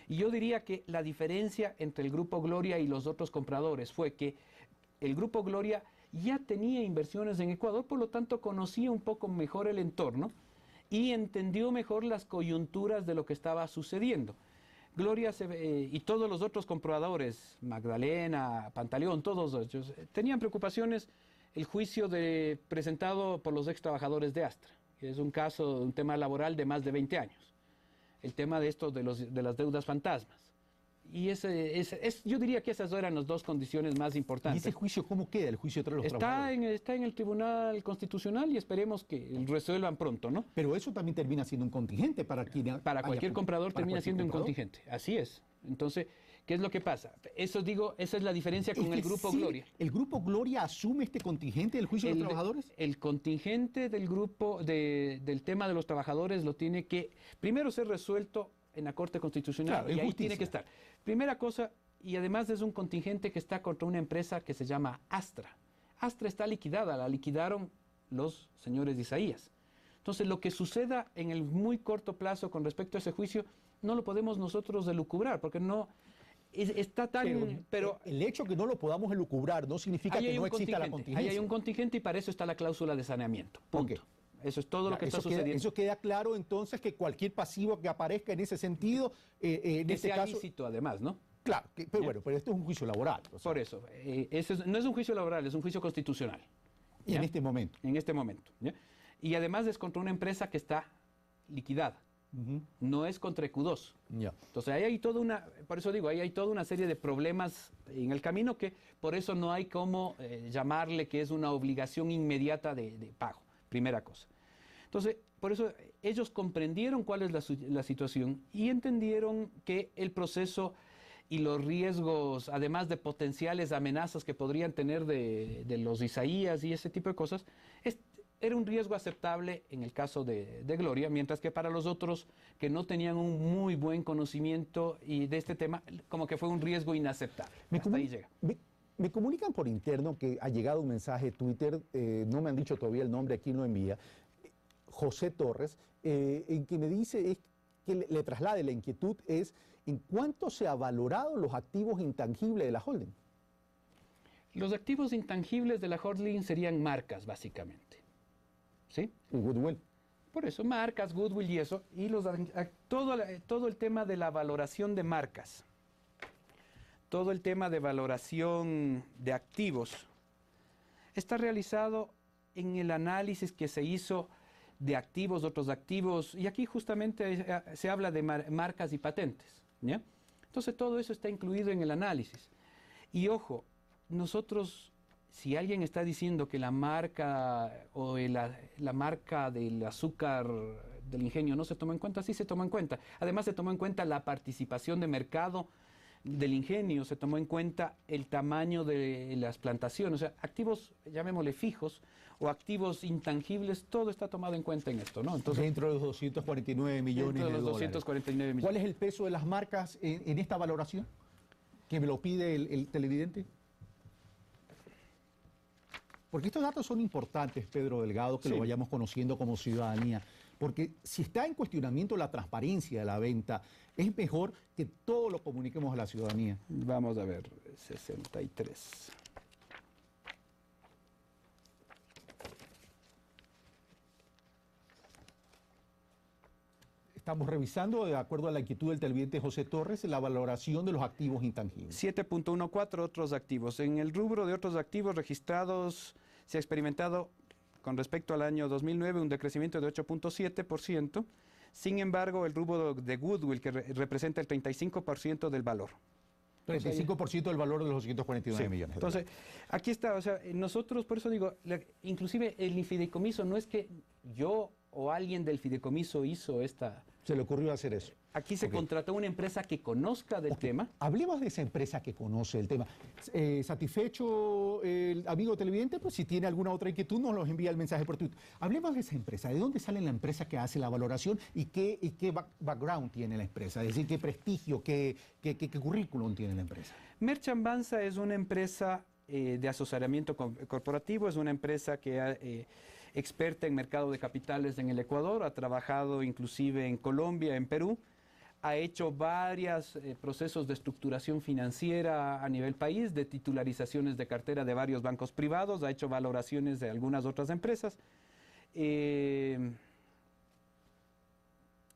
Y yo diría que la diferencia entre el Grupo Gloria y los otros compradores fue que el Grupo Gloria ya tenía inversiones en Ecuador, por lo tanto conocía un poco mejor el entorno y entendió mejor las coyunturas de lo que estaba sucediendo. Gloria y todos los otros compradores, Magdalena, Pantaleón, todos ellos, tenían preocupaciones. El juicio presentado por los ex trabajadores de Astra, que es un caso, un tema laboral de más de 20 años. El tema de estos de las deudas fantasmas. Y yo diría que esas eran las dos condiciones más ¿Y importantes. ese juicio cómo queda, el juicio de los trabajadores? Está en el Tribunal Constitucional y esperemos que resuelvan pronto, ¿no? Pero eso también termina siendo un contingente para quien... Para cualquier comprador termina siendo un comprador. contingente. Así es. Entonces, ¿qué es lo que pasa? Eso digo, esa es la diferencia con el Grupo Gloria. ¿El Grupo Gloria asume este contingente del juicio de los trabajadores? El contingente del grupo del tema de los trabajadores lo tiene que primero ser resuelto en la Corte Constitucional, Claro, y en ahí justicia. tiene que estar. Primera cosa, y además es un contingente que está contra una empresa que se llama Astra. Astra está liquidada, la liquidaron los señores de Isaías. Entonces, lo que suceda en el muy corto plazo con respecto a ese juicio, no lo podemos nosotros elucubrar, porque no está tan... Pero el hecho que no lo podamos elucubrar no significa que no exista la contingencia. Ahí hay un contingente y para eso está la cláusula de saneamiento. Punto. Ok. Eso es todo lo que está Eso sucediendo. eso queda claro entonces que cualquier pasivo que aparezca en ese sentido, en que este sea caso... lícito, además, ¿no? Claro, pero bueno, pero esto es un juicio laboral. O sea, Por eso. No es un juicio laboral, es un juicio constitucional. y ¿ya? en este momento. En este momento. ¿Ya? Y además es contra una empresa que está liquidada. No es contra EQ2. Ya. Entonces ahí hay por eso digo, ahí hay toda una serie de problemas en el camino que por eso no hay cómo llamarle que es una obligación inmediata de pago. Primera cosa. Entonces, por eso ellos comprendieron cuál es la situación y entendieron que el proceso y los riesgos, además de potenciales amenazas que podrían tener de los Isaías y ese tipo de cosas, era un riesgo aceptable en el caso de Gloria, mientras que para los otros que no tenían un muy buen conocimiento y de este tema, como que fue un riesgo inaceptable. Hasta ahí llega. Me comunican por interno que ha llegado un mensaje de Twitter, no me han dicho todavía el nombre, aquí lo envía, José Torres, en que me dice que le traslade la inquietud es en cuánto se ha valorado los activos intangibles de la holding. Los activos intangibles de la holding serían marcas, básicamente. ¿Sí? Y goodwill. Por eso, marcas, goodwill y eso, y todo el tema de la valoración de marcas, todo el tema de valoración de activos, está realizado en el análisis que se hizo de activos, de otros activos, y aquí justamente se habla de marcas y patentes, ¿ya? Entonces todo eso está incluido en el análisis. Y ojo, nosotros, si alguien está diciendo que la marca o la marca del azúcar del ingenio no se toma en cuenta, sí se toma en cuenta. Además se tomó en cuenta la participación de mercado del ingenio, se tomó en cuenta el tamaño de las plantaciones, o sea, activos, llamémosle fijos, o activos intangibles, todo está tomado en cuenta en esto, ¿no? Entonces, dentro de los 249 millones dentro de los dólares. 249 millones. ¿Cuál es el peso de las marcas en esta valoración? ¿Que me lo pide el televidente? Porque estos datos son importantes, Pedro Delgado, que Sí. lo vayamos conociendo como ciudadanía. Porque si está en cuestionamiento la transparencia de la venta, es mejor que todo lo comuniquemos a la ciudadanía. Vamos a ver, 63. Estamos revisando, de acuerdo a la inquietud del televidente José Torres, la valoración de los activos intangibles. 7.14 otros activos. En el rubro de otros activos registrados se ha experimentado con respecto al año 2009 un decrecimiento de 8.7%. Sin embargo, el rubro de goodwill, que representa el 35% del valor. 35% del valor de los 249 Sí. millones. Entonces, aquí está, o sea, nosotros, por eso digo, inclusive el fideicomiso no es que yo o alguien del fideicomiso hizo esta... Se le ocurrió hacer eso. Aquí se Ok. contrató una empresa que conozca del tema. Hablemos de esa empresa que conoce el tema. ¿Satisfecho el amigo televidente? Pues si tiene alguna otra inquietud, nos los envía el mensaje por Twitter. Hablemos de esa empresa. ¿De dónde sale la empresa que hace la valoración y qué background tiene la empresa? Es decir, qué prestigio, qué currículum tiene la empresa. Merchant Banza es una empresa de asesoramiento corporativo, es una empresa que experta en mercado de capitales en el Ecuador, ha trabajado inclusive en Colombia, en Perú, ha hecho varios procesos de estructuración financiera a nivel país, de titularizaciones de cartera de varios bancos privados, ha hecho valoraciones de algunas otras empresas.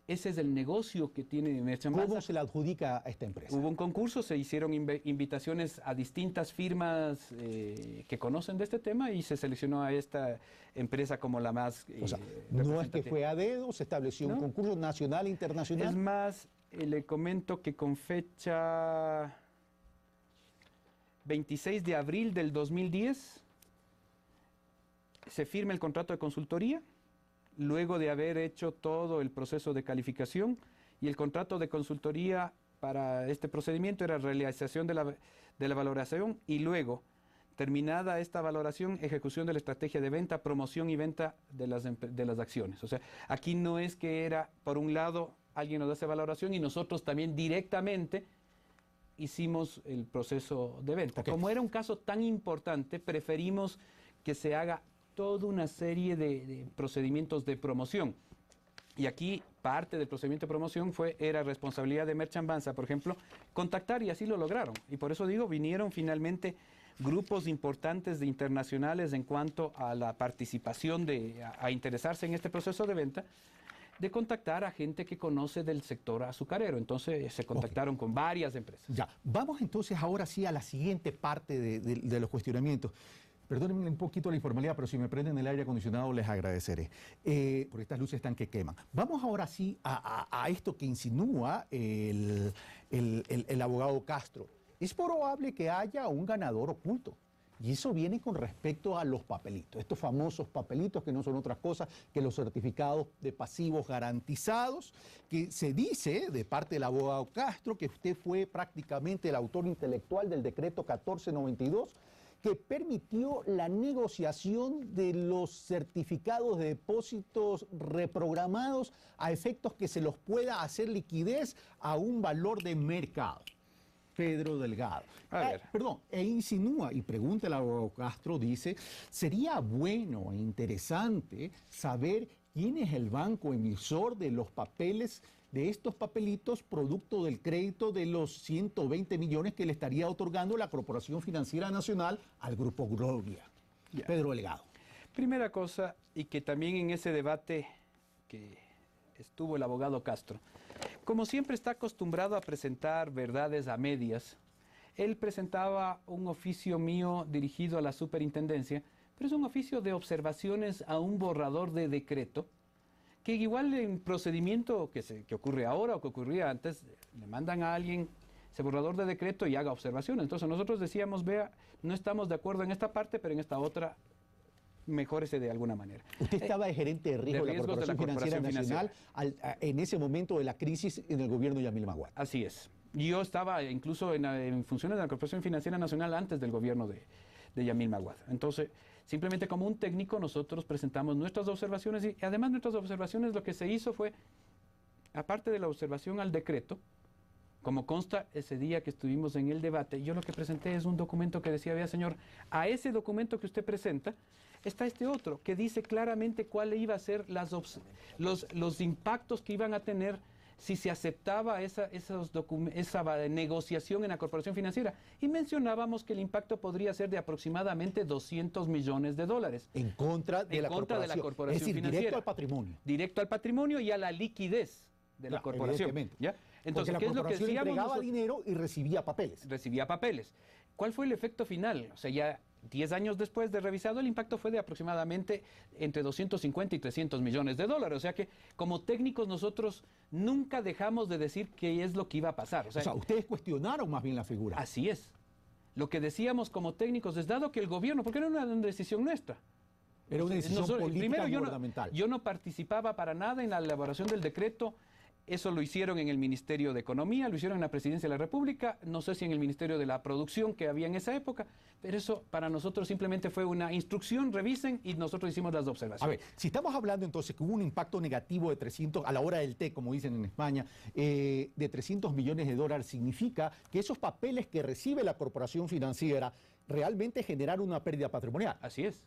Ese es el negocio que tiene Merchant Banza. ¿Cómo se le adjudica a esta empresa? Hubo un concurso, se hicieron invitaciones a distintas firmas que conocen de este tema y se seleccionó a esta empresa como la más O sea, no es que fue a dedo, se estableció un ¿No? concurso nacional e internacional. Es más, le comento que con fecha 26 de abril del 2010 se firma el contrato de consultoría, luego de haber hecho todo el proceso de calificación, y el contrato de consultoría para este procedimiento era realización de la valoración y luego, terminada esta valoración, ejecución de la estrategia de venta, promoción y venta de las acciones. O sea, aquí no es que era, por un lado, alguien nos hace valoración y nosotros también directamente hicimos el proceso de venta. Okay. Como era un caso tan importante, preferimos que se haga toda una serie de procedimientos de promoción. Y aquí parte del procedimiento de promoción era responsabilidad de Merchant Banza, por ejemplo, contactar, y así lo lograron. Y por eso digo, vinieron finalmente grupos importantes de internacionales en cuanto a la participación a interesarse en este proceso de venta, de contactar a gente que conoce del sector azucarero. Entonces se contactaron con varias empresas. Ya, vamos entonces ahora sí a la siguiente parte de los cuestionamientos. Perdónenme un poquito la informalidad, pero si me prenden el aire acondicionado les agradeceré, porque estas luces están que queman. Vamos ahora sí a esto que insinúa el abogado Castro. Es probable que haya un ganador oculto, Y eso viene con respecto a los papelitos, estos famosos papelitos que no son otras cosas que los certificados de pasivos garantizados, que se dice de parte del abogado Castro que usted fue prácticamente el autor intelectual del decreto 1492, que permitió la negociación de los certificados de depósitos reprogramados a efectos que se los pueda hacer liquidez a un valor de mercado. Pedro Delgado. E insinúa, y pregunta el abogado Castro, dice, sería bueno e interesante saber quién es el banco emisor de los papeles, de estos papelitos, producto del crédito de los 120 millones que le estaría otorgando la Corporación Financiera Nacional al Grupo Gloria. Pedro Delgado. Primera cosa, y que también en ese debate que estuvo el abogado Castro, como siempre está acostumbrado a presentar verdades a medias, él presentaba un oficio mío dirigido a la superintendencia, pero es un oficio de observaciones a un borrador de decreto, que igual en procedimiento que ocurre ahora o que ocurría antes, le mandan a alguien ese borrador de decreto y haga observaciones. Entonces nosotros decíamos, vea, no estamos de acuerdo en esta parte, pero en esta otra mejórese de alguna manera. Usted estaba de gerente de riesgo de la Corporación Financiera Nacional en ese momento de la crisis en el gobierno de Yamil Maguad. Así es. Yo estaba incluso en funciones de la Corporación Financiera Nacional antes del gobierno de Yamil Maguad. Entonces, simplemente como un técnico nosotros presentamos nuestras observaciones y además nuestras observaciones lo que se hizo fue, aparte de la observación al decreto, como consta ese día que estuvimos en el debate, yo lo que presenté es un documento que decía, vea señor, a ese documento que usted presenta, está este otro, que dice claramente cuál iba a ser los impactos que iban a tener si se aceptaba esa negociación en la Corporación Financiera. Y mencionábamos que el impacto podría ser de aproximadamente 200 millones de dólares. En contra de la Corporación es decir, Financiera. Directo al patrimonio. Directo al patrimonio y a la liquidez de la corporación. ¿Ya? Entonces, porque ¿qué es lo que decíamos? Entregaba dinero y recibía papeles. Recibía papeles. ¿Cuál fue el efecto final? O sea, ya 10 años después de revisado, el impacto fue de aproximadamente entre 250 y 300 millones de dólares. O sea que, como técnicos, nosotros nunca dejamos de decir qué es lo que iba a pasar. O sea, ustedes cuestionaron más bien la figura. Así es. Lo que decíamos como técnicos es, dado que el gobierno, porque era una decisión nuestra. Era una decisión política gubernamental. Yo no participaba para nada en la elaboración del decreto. Eso lo hicieron en el Ministerio de Economía, lo hicieron en la Presidencia de la República, no sé si en el Ministerio de la Producción que había en esa época, pero eso para nosotros simplemente fue una instrucción, revisen, y nosotros hicimos las observaciones. A ver, si estamos hablando entonces que hubo un impacto negativo de 300, a la hora del té, como dicen en España, de 300 millones de dólares, significa que esos papeles que recibe la Corporación Financiera realmente generaron una pérdida patrimonial. Así es.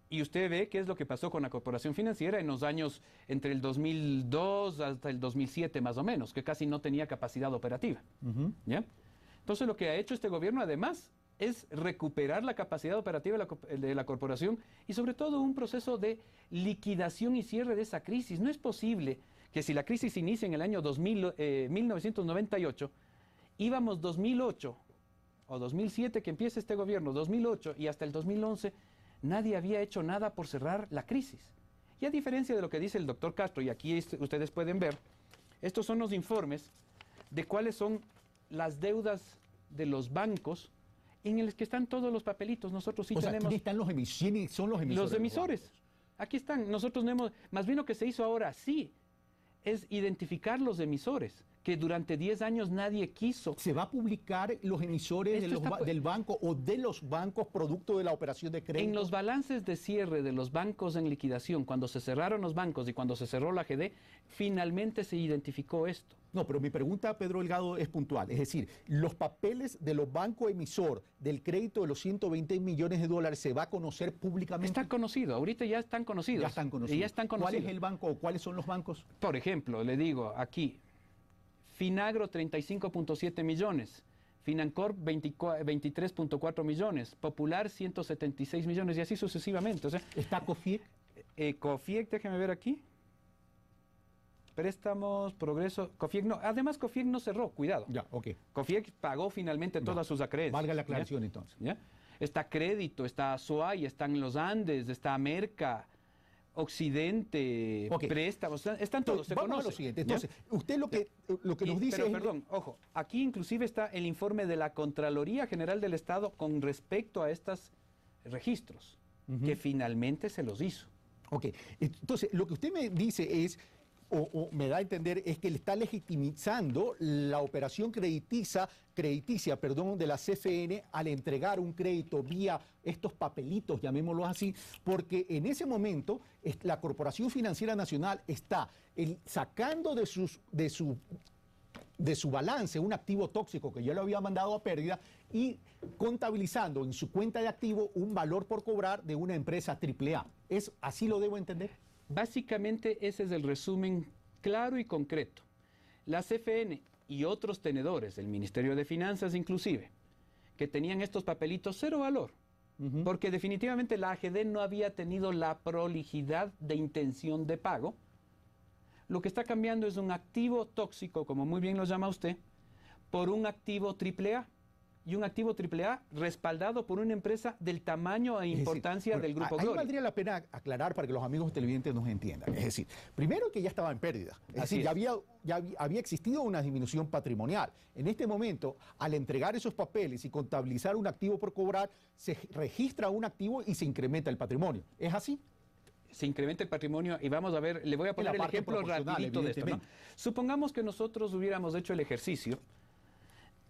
Y usted ve qué es lo que pasó con la Corporación Financiera en los años entre el 2002 hasta el 2007 más o menos, que casi no tenía capacidad operativa. ¿Ya? Entonces lo que ha hecho este gobierno además es recuperar la capacidad operativa de la corporación y sobre todo un proceso de liquidación y cierre de esa crisis. No es posible que si la crisis inicia en el año 1998, íbamos 2008 o 2007 que empieza este gobierno, 2008 y hasta el 2011, nadie había hecho nada por cerrar la crisis. Y a diferencia de lo que dice el doctor Castro, y aquí ustedes pueden ver, estos son los informes de cuáles son las deudas de los bancos en los que están todos los papelitos. Nosotros sí tenemos... Aquí están los emisores. Son los emisores. Los emisores. Aquí están. Nosotros no hemos... Más bien lo que se hizo ahora sí es identificar los emisores, que durante 10 años nadie quiso. ¿Se va a publicar los emisores del banco o de los bancos producto de la operación de crédito? En los balances de cierre de los bancos en liquidación, cuando se cerraron los bancos y cuando se cerró la GD, finalmente se identificó esto. No, pero mi pregunta, Pedro Delgado, es puntual. Es decir, los papeles de los bancos emisor del crédito de los 120 millones de dólares se va a conocer públicamente. Está conocido, ahorita ya están conocidos. Ya están conocidos. Ya están conocidos. ¿Cuál es el banco o cuáles son los bancos? Por ejemplo, le digo aquí, Finagro 35.7 millones, Financorp 23.4 millones, Popular 176 millones y así sucesivamente. O sea, ¿está Cofiec? Cofiec, déjeme ver aquí. Préstamos, Progreso, Cofiec no. Además, Cofiec no cerró, cuidado. Ya, ok. Cofiec pagó finalmente todas sus acreencias. Valga la aclaración entonces. ¿Ya? Está Crédito, está SOAI, están los Andes, está Merca, Occidente, préstamos, están todos, se vamos a lo siguiente. Entonces, usted lo que nos dice pero, perdón, ojo, aquí inclusive está el informe de la Contraloría General del Estado con respecto a estas registros, que finalmente se los hizo. Ok, entonces lo que usted me dice es, o me da a entender, es que le está legitimizando la operación crediticia, de la CFN al entregar un crédito vía estos papelitos, llamémoslos así, porque en ese momento la Corporación Financiera Nacional está sacando de su balance un activo tóxico que ya lo había mandado a pérdida y contabilizando en su cuenta de activo un valor por cobrar de una empresa AAA. ¿Así lo debo entender? Básicamente ese es el resumen claro y concreto. La CFN y otros tenedores, el Ministerio de Finanzas inclusive, que tenían estos papelitos cero valor, porque definitivamente la AGD no había tenido la prolijidad de intención de pago. Lo que está cambiando es un activo tóxico, como muy bien lo llama usted, por un activo AAA. Y un activo AAA respaldado por una empresa del tamaño e importancia del Grupo Gloria. Ahí valdría la pena aclarar para que los amigos televidentes nos entiendan. Es decir, primero que ya estaba en pérdida. Es decir, ya había existido una disminución patrimonial. En este momento, al entregar esos papeles y contabilizar un activo por cobrar, se registra un activo y se incrementa el patrimonio. ¿Es así? Se incrementa el patrimonio y vamos a ver, le voy a poner el ejemplo rapidito de esto, ¿no? Supongamos que nosotros hubiéramos hecho el ejercicio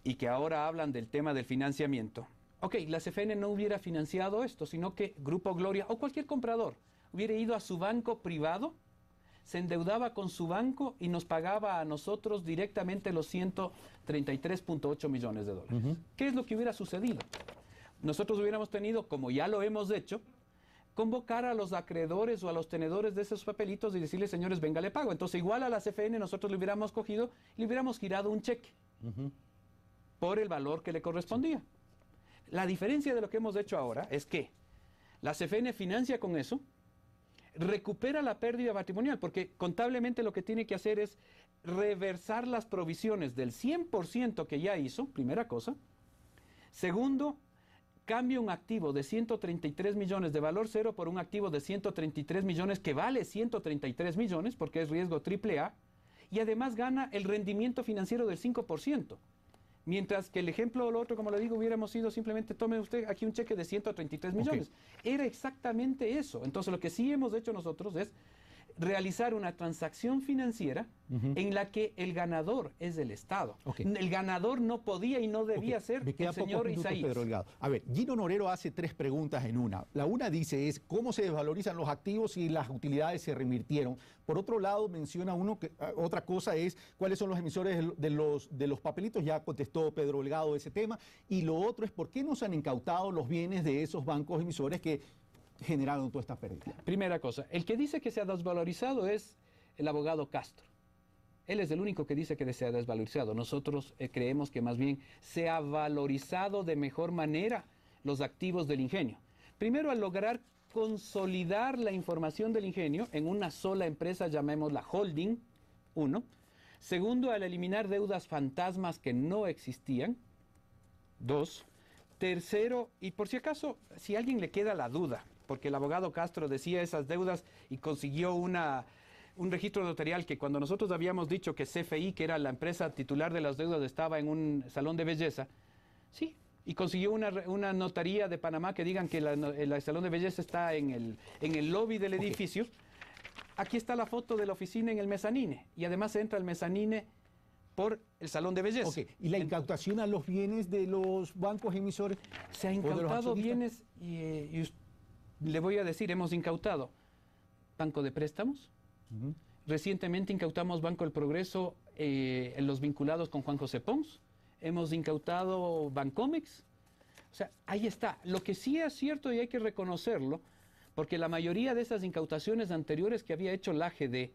y que ahora hablan del tema del financiamiento. Ok, la CFN no hubiera financiado esto, sino que Grupo Gloria o cualquier comprador hubiera ido a su banco privado, se endeudaba con su banco y nos pagaba a nosotros directamente los 133.8 millones de dólares. ¿Qué es lo que hubiera sucedido? Nosotros hubiéramos tenido, como ya lo hemos hecho, convocar a los acreedores o a los tenedores de esos papelitos y decirles, señores, venga, le pago. Entonces, igual a la CFN nosotros le hubiéramos cogido y le hubiéramos girado un cheque por el valor que le correspondía. La diferencia de lo que hemos hecho ahora es que la CFN financia con eso, recupera la pérdida patrimonial, porque contablemente lo que tiene que hacer es reversar las provisiones del 100% que ya hizo, primera cosa. Segundo, cambia un activo de 133 millones de valor cero por un activo de 133 millones que vale 133 millones porque es riesgo AAA y además gana el rendimiento financiero del 5%. Mientras que el ejemplo o lo otro, como le digo, hubiéramos sido simplemente, tome usted aquí un cheque de 133 millones. Era exactamente eso. Entonces lo que sí hemos hecho nosotros es realizar una transacción financiera en la que el ganador es el Estado. El ganador no podía y no debía ser el señor Isaías. Pedro Delgado. A ver, Gino Norero hace tres preguntas en una. La una dice es cómo se desvalorizan los activos y las utilidades se revirtieron. Por otro lado, menciona otra cosa es cuáles son los emisores de los papelitos. Ya contestó Pedro Delgado ese tema. Y lo otro es por qué no se han incautado los bienes de esos bancos emisores que generaron toda esta pérdida. Primera cosa, el que dice que se ha desvalorizado es el abogado Castro. Él es el único que dice que se ha desvalorizado. Nosotros creemos que más bien se ha valorizado de mejor manera los activos del ingenio. Primero, al lograr consolidar la información del ingenio en una sola empresa, llamémosla holding, uno. Segundo, al eliminar deudas fantasmas que no existían. Dos. Tercero, y por si acaso, si a alguien le queda la duda, porque el abogado Castro decía esas deudas y consiguió un registro notarial que cuando nosotros habíamos dicho que CFI, que era la empresa titular de las deudas, estaba en un salón de belleza, sí, y consiguió una notaría de Panamá que digan que el salón de belleza está en el lobby del edificio. Aquí está la foto de la oficina en el mezanine, y además se entra al mezanine por el salón de belleza. ¿Y la incautación a los bienes de los bancos emisores? Se ha incautado bienes y le voy a decir, hemos incautado Banco de Préstamos. Recientemente incautamos Banco del Progreso en los vinculados con Juan José Pons. Hemos incautado Bancomex. O sea, ahí está. Lo que sí es cierto y hay que reconocerlo, porque la mayoría de esas incautaciones anteriores que había hecho la AGD,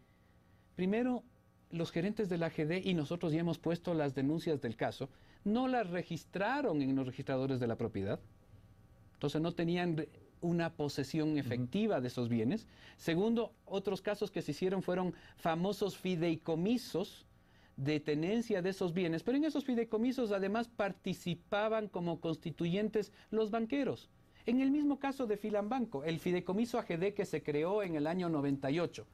primero, los gerentes de la AGD, y nosotros ya hemos puesto las denuncias del caso, no las registraron en los registradores de la propiedad. Entonces no tenían una posesión efectiva de esos bienes. Segundo, otros casos que se hicieron fueron famosos fideicomisos de tenencia de esos bienes, pero en esos fideicomisos además participaban como constituyentes los banqueros. En el mismo caso de Filambanco, el fideicomiso AGD que se creó en el año 98,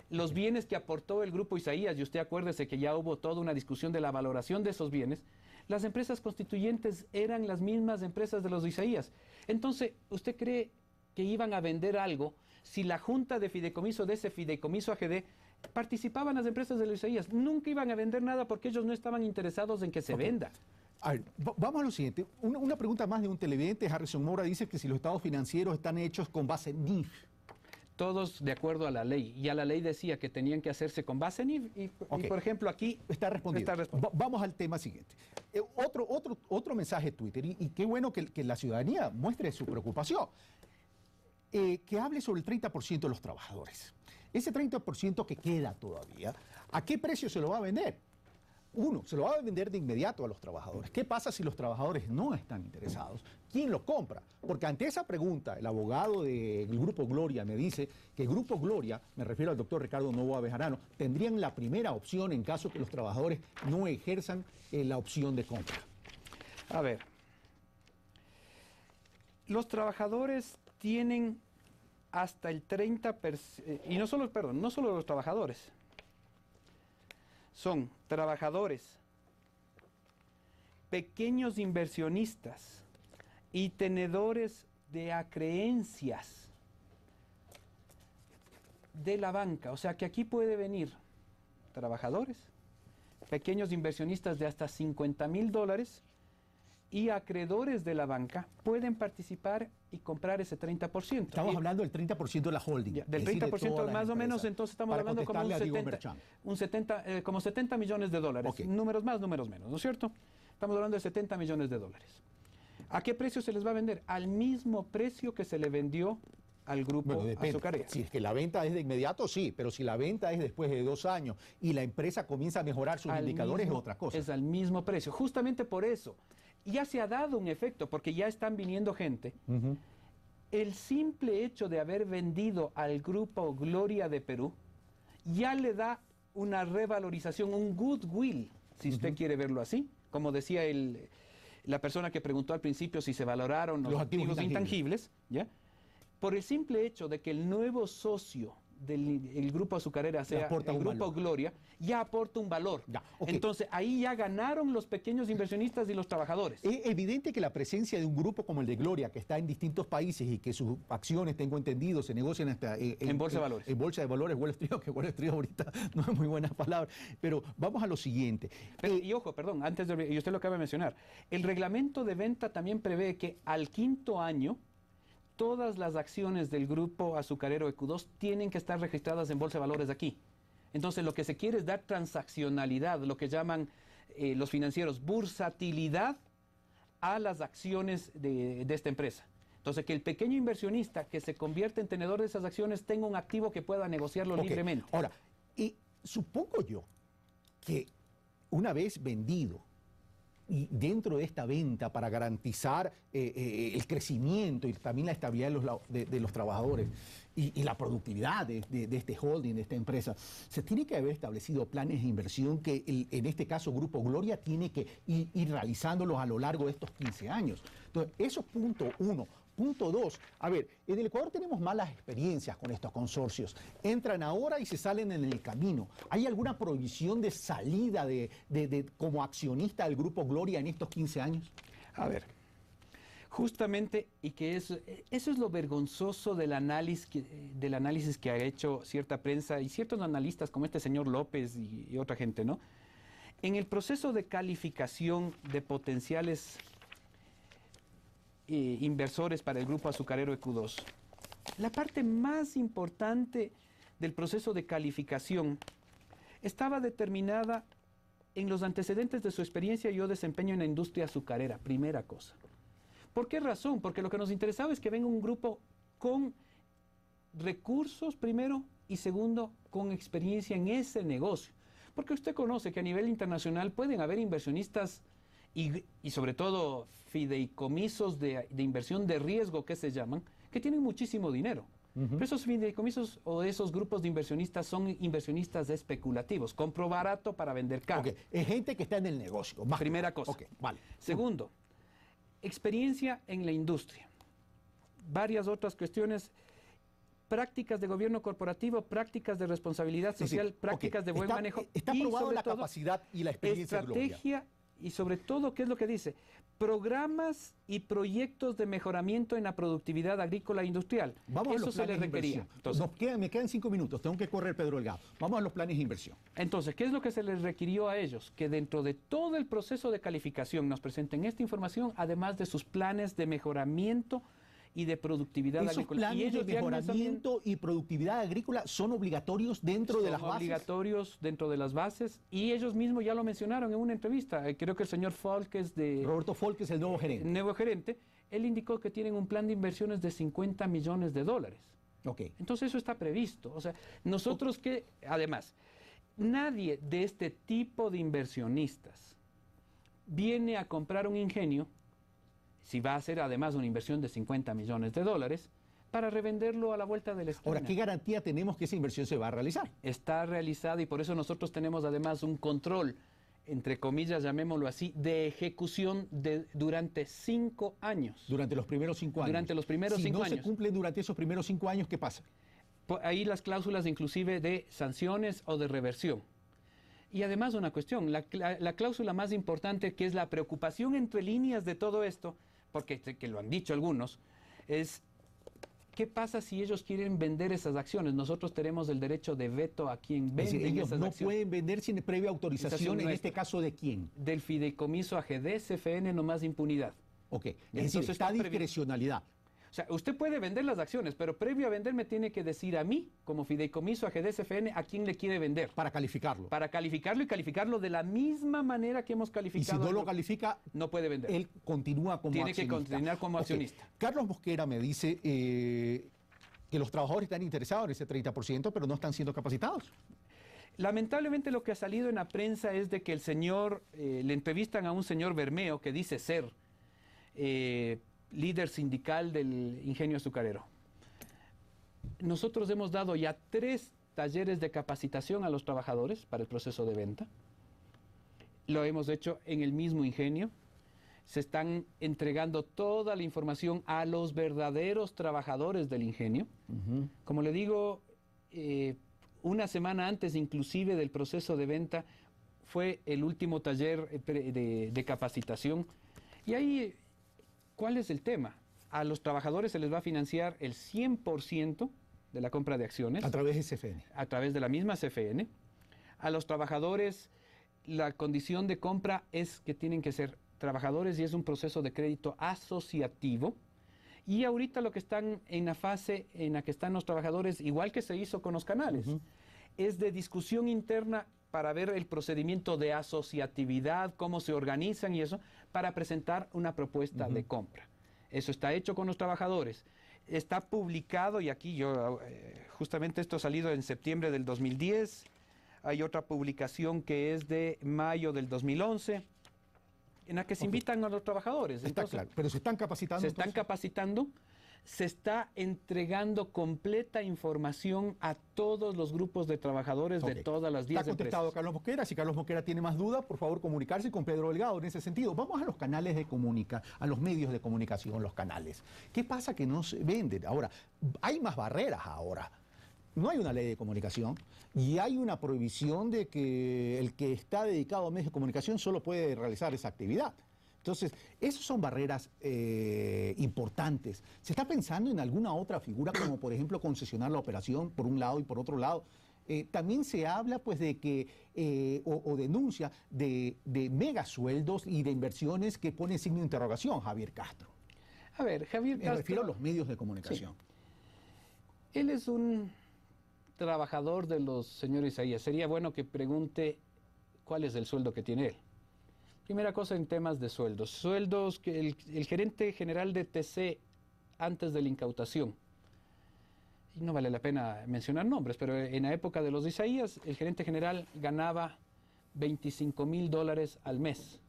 Los bienes que aportó el Grupo Isaías, y usted acuérdese que ya hubo toda una discusión de la valoración de esos bienes, las empresas constituyentes eran las mismas empresas de los Isaías. Entonces, ¿usted cree que iban a vender algo si la junta de fideicomiso de ese fideicomiso AGD participaban las empresas de los Isaías? Nunca iban a vender nada porque ellos no estaban interesados en que se venda. A ver, vamos a lo siguiente. Una pregunta más de un televidente. Harrison Mora dice que si los estados financieros están hechos con base en NIF. Todos de acuerdo a la ley. Ya la ley decía que tenían que hacerse con base en NIF. Y por ejemplo, aquí está respondido. Vamos al tema siguiente. Otro mensaje de Twitter, y qué bueno que la ciudadanía muestre su preocupación. Que hable sobre el 30% de los trabajadores. Ese 30% que queda todavía, ¿a qué precio se lo va a vender? Uno, se lo va a vender de inmediato a los trabajadores. ¿Qué pasa si los trabajadores no están interesados? ¿Quién lo compra? Porque ante esa pregunta, el abogado del Grupo Gloria me dice que el Grupo Gloria, me refiero al doctor Ricardo Novoa Bejarano, tendrían la primera opción en caso que los trabajadores no ejerzan la opción de compra. A ver, los trabajadores tienen hasta el 30%, y no solo los trabajadores, son trabajadores, pequeños inversionistas y tenedores de acreencias de la banca. O sea que aquí puede venir trabajadores, pequeños inversionistas de hasta $50,000 y acreedores de la banca pueden participar y comprar ese 30%. Estamos hablando del 30% de la holding. Ya, del 30% más o menos, entonces estamos hablando como como 70 millones de dólares. Okay. Números más, números menos, ¿no es cierto? Estamos hablando de 70 millones de dólares. ¿A qué precio se les va a vender? Al mismo precio que se le vendió al grupo azucarero. Si es que la venta es de inmediato, sí, pero si la venta es después de 2 años y la empresa comienza a mejorar sus indicadores, es otra cosa. Es al mismo precio. Justamente por eso. Ya se ha dado un efecto, porque ya están viniendo gente. El simple hecho de haber vendido al Grupo Gloria de Perú ya le da una revalorización, un goodwill, si usted quiere verlo así. Como decía la persona que preguntó al principio si se valoraron los activos intangibles, ¿ya? Por el simple hecho de que el nuevo socio del Grupo Azucarera sea el Grupo Gloria, ya aporta un valor. Entonces, ahí ya ganaron los pequeños inversionistas y los trabajadores. Es evidente que la presencia de un grupo como el de Gloria, que está en distintos países y que sus acciones, tengo entendido, se negocian hasta en Bolsa de Valores. En Bolsa de Valores, Wall Street, que Wall Street ahorita no es muy buena palabra. Pero vamos a lo siguiente. Y ojo, perdón, y usted lo acaba de mencionar, el reglamento de venta también prevé que al 5º año, todas las acciones del Grupo Azucarero EQ2 tienen que estar registradas en Bolsa de Valores de aquí. Entonces, lo que se quiere es dar transaccionalidad, lo que llaman los financieros bursatilidad a las acciones de esta empresa. Entonces, que el pequeño inversionista que se convierte en tenedor de esas acciones tenga un activo que pueda negociarlo libremente. Ahora, y supongo yo que una vez vendido, y dentro de esta venta, para garantizar el crecimiento y también la estabilidad de los trabajadores y la productividad de este holding, de esta empresa, se tiene que haber establecido planes de inversión que en este caso Grupo Gloria tiene que ir realizándolos a lo largo de estos 15 años. Entonces, eso es punto uno. Punto 2, a ver, en el Ecuador tenemos malas experiencias con estos consorcios. Entran ahora y se salen en el camino. ¿Hay alguna prohibición de salida como accionista del Grupo Gloria en estos 15 años? A ver, justamente, y que eso es lo vergonzoso del análisis que ha hecho cierta prensa y ciertos analistas como este señor López y otra gente, ¿no? En el proceso de calificación de potenciales inversores para el Grupo Azucarero EQ2. La parte más importante del proceso de calificación estaba determinada en los antecedentes de su experiencia y desempeño en la industria azucarera, primera cosa. ¿Por qué razón? Porque lo que nos interesaba es que venga un grupo con recursos, primero, y segundo, con experiencia en ese negocio. Porque usted conoce que a nivel internacional pueden haber inversionistas y sobre todo fideicomisos de inversión de riesgo, que se llaman, que tienen muchísimo dinero. Pero esos fideicomisos o esos grupos de inversionistas son inversionistas especulativos. Compro barato para vender caro. Es gente que está en el negocio. Primera cosa. Vale. Segundo, experiencia en la industria. Varias otras cuestiones. prácticas de gobierno corporativo, prácticas de responsabilidad social, prácticas de buen manejo. Está y probado sobre la todo, capacidad y la experiencia de Gloria. estrategia y sobre todo, ¿qué es lo que dice? Programas y proyectos de mejoramiento en la productividad agrícola e industrial. Vamos Eso a los se planes le de requería. inversión. Entonces, Me quedan 5 minutos, tengo que correr, Pedro Delgado. Vamos a los planes de inversión. Entonces, ¿qué es lo que se les requirió a ellos? Que dentro de todo el proceso de calificación nos presenten esta información, además de sus planes de mejoramiento y de productividad Esos agrícola. planes Y ellos de mejoramiento y productividad agrícola son obligatorios dentro de las bases. obligatorios dentro de las bases, y ellos mismos ya lo mencionaron en una entrevista. Creo que el señor Folkes Roberto Folkes, el nuevo gerente. nuevo gerente, él indicó que tienen un plan de inversiones de 50 millones de dólares. Ok. Entonces eso está previsto. O sea, nosotros que, además, nadie de este tipo de inversionistas viene a comprar un ingenio, si va a hacer además una inversión de 50 millones de dólares, para revenderlo a la vuelta de la esquina. Ahora, ¿qué garantía tenemos que esa inversión se va a realizar? Está realizada, y por eso nosotros tenemos además un control, entre comillas, llamémoslo así, de ejecución durante 5 años. Durante los primeros 5 años. Durante los primeros 5 años. Si no se cumple durante esos primeros 5 años, ¿qué pasa? Ahí las cláusulas inclusive de sanciones o de reversión. Y además una cuestión, la cláusula más importante, que es la preocupación entre líneas de todo esto, porque que lo han dicho algunos, es ¿qué pasa si ellos quieren vender esas acciones? Nosotros tenemos el derecho de veto a quien vende ellos esas no acciones. pueden vender sin previa autorización, en nuestra. este caso, ¿de quién? Del fideicomiso AGD, CFN, no más impunidad. Ok, es Entonces, decir, está discrecionalidad. O sea, usted puede vender las acciones, pero previo a vender me tiene que decir a mí, como fideicomiso AGD, CFN, a quién le quiere vender. Para calificarlo. Para calificarlo, y calificarlo de la misma manera que hemos Y calificado. si no lo califica, no puede vender. él continúa como Tiene accionista. que continuar como accionista. Carlos Mosquera me dice que los trabajadores están interesados en ese 30%, pero no están siendo capacitados. Lamentablemente lo que ha salido en la prensa es de que el señor, le entrevistan a un señor Bermeo que dice ser líder sindical del ingenio azucarero. Nosotros hemos dado ya 3 talleres de capacitación a los trabajadores para el proceso de venta. Lo hemos hecho en el mismo ingenio. Se están entregando toda la información a los verdaderos trabajadores del ingenio. Como le digo, una semana antes inclusive del proceso de venta fue el último taller de capacitación. Y ahí, ¿cuál es el tema? A los trabajadores se les va a financiar el 100% de la compra de acciones. A través de CFN. A través de la misma CFN. A los trabajadores, la condición de compra es que tienen que ser trabajadores y es un proceso de crédito asociativo. Y ahorita lo que están en la fase en la que están los trabajadores, igual que se hizo con los canales, es de discusión interna para ver el procedimiento de asociatividad, cómo se organizan y eso, para presentar una propuesta de compra. Eso está hecho con los trabajadores. Está publicado, y aquí yo, justamente esto ha salido en septiembre del 2010, hay otra publicación que es de mayo del 2011, en la que se invitan a los trabajadores. Está Entonces, claro, pero se están capacitando. se están capacitando, se está entregando completa información a todos los grupos de trabajadores de todas las 10 Está contestado empresas. Carlos Mosquera. Si Carlos Mosquera tiene más dudas, por favor comunicarse con Pedro Delgado en ese sentido. Vamos a los canales de a los medios de comunicación, los canales. ¿Qué pasa que no se venden? Ahora, hay más barreras ahora. No hay una ley de comunicación y hay una prohibición de que el que está dedicado a medios de comunicación solo puede realizar esa actividad. Entonces, esas son barreras importantes. ¿Se está pensando en alguna otra figura, como por ejemplo concesionar la operación por un lado y por otro lado? También se habla pues de que, o denuncia de megasueldos y de inversiones que ponen signo de interrogación, Javier Castro. A ver, Javier Castro... Me refiero a los medios de comunicación. Sí. Él es un trabajador de los señores Isaías. Sería bueno que pregunte cuál es el sueldo que tiene él. Primera cosa en temas de sueldos. Sueldos que el gerente general de TC antes de la incautación, y no vale la pena mencionar nombres, pero en la época de los Isaías, el gerente general ganaba $25,000 al mes.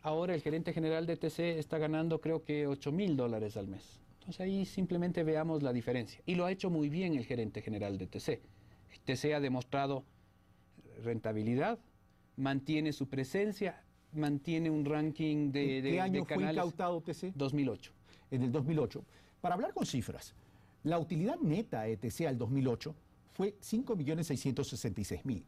Ahora el gerente general de TC está ganando creo que $8,000 al mes. Entonces ahí simplemente veamos la diferencia. Y lo ha hecho muy bien el gerente general de TC. TC ha demostrado rentabilidad, mantiene su presencia, mantiene un ranking de ¿Qué año de fue canales. incautado TC? 2008. En el 2008. Para hablar con cifras, La utilidad neta ETC al 2008 fue 5.666.000.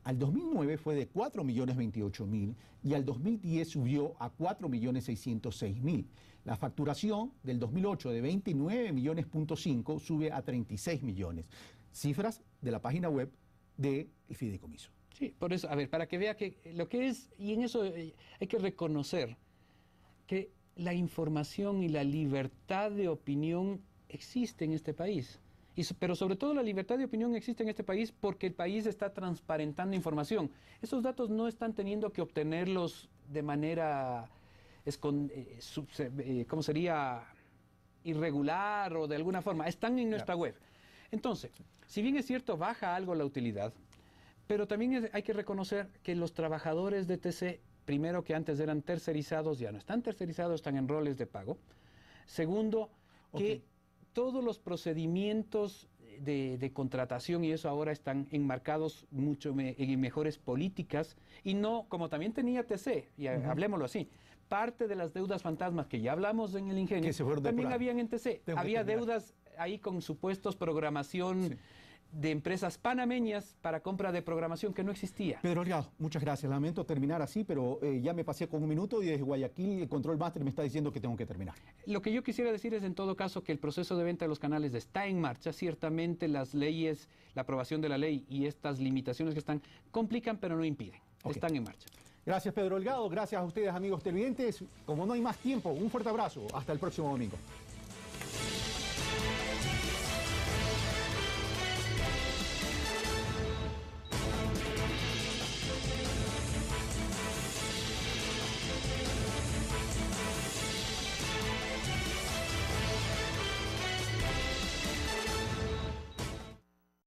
Al 2009 fue de 4.028.000 y al 2010 subió a 4.606.000. La facturación del 2008 de 29,5 millones sube a 36 millones. Cifras de la página web del fideicomiso. Sí, por eso, a ver, para que vea que lo que es, y en eso hay que reconocer que la información y la libertad de opinión existe en este país. Pero sobre todo la libertad de opinión existe en este país porque el país está transparentando información. Esos datos no están teniendo que obtenerlos de manera, ¿cómo sería? Irregular o de alguna forma. Están en nuestra web. Entonces, si bien es cierto, baja algo la utilidad, pero también hay que reconocer que los trabajadores de TC, primero que antes eran tercerizados, ya no están tercerizados, están en roles de pago. Segundo, que todos los procedimientos de contratación y eso ahora están enmarcados mucho en mejores políticas y no, como también tenía TC, y hablémoslo así, parte de las deudas fantasmas que ya hablamos en el ingenio, también habían en TC. Había deudas ahí con supuestos programación de empresas panameñas para compra de programación que no existía. Pedro Delgado, muchas gracias. Lamento terminar así, pero ya me pasé con un minuto y desde Guayaquil el Control Master me está diciendo que tengo que terminar. Lo que yo quisiera decir es en todo caso que el proceso de venta de los canales está en marcha. Ciertamente las leyes, la aprobación de la ley y estas limitaciones que están complican pero no impiden. Están en marcha. Gracias Pedro Delgado, gracias a ustedes amigos televidentes. Como no hay más tiempo, un fuerte abrazo. Hasta el próximo domingo.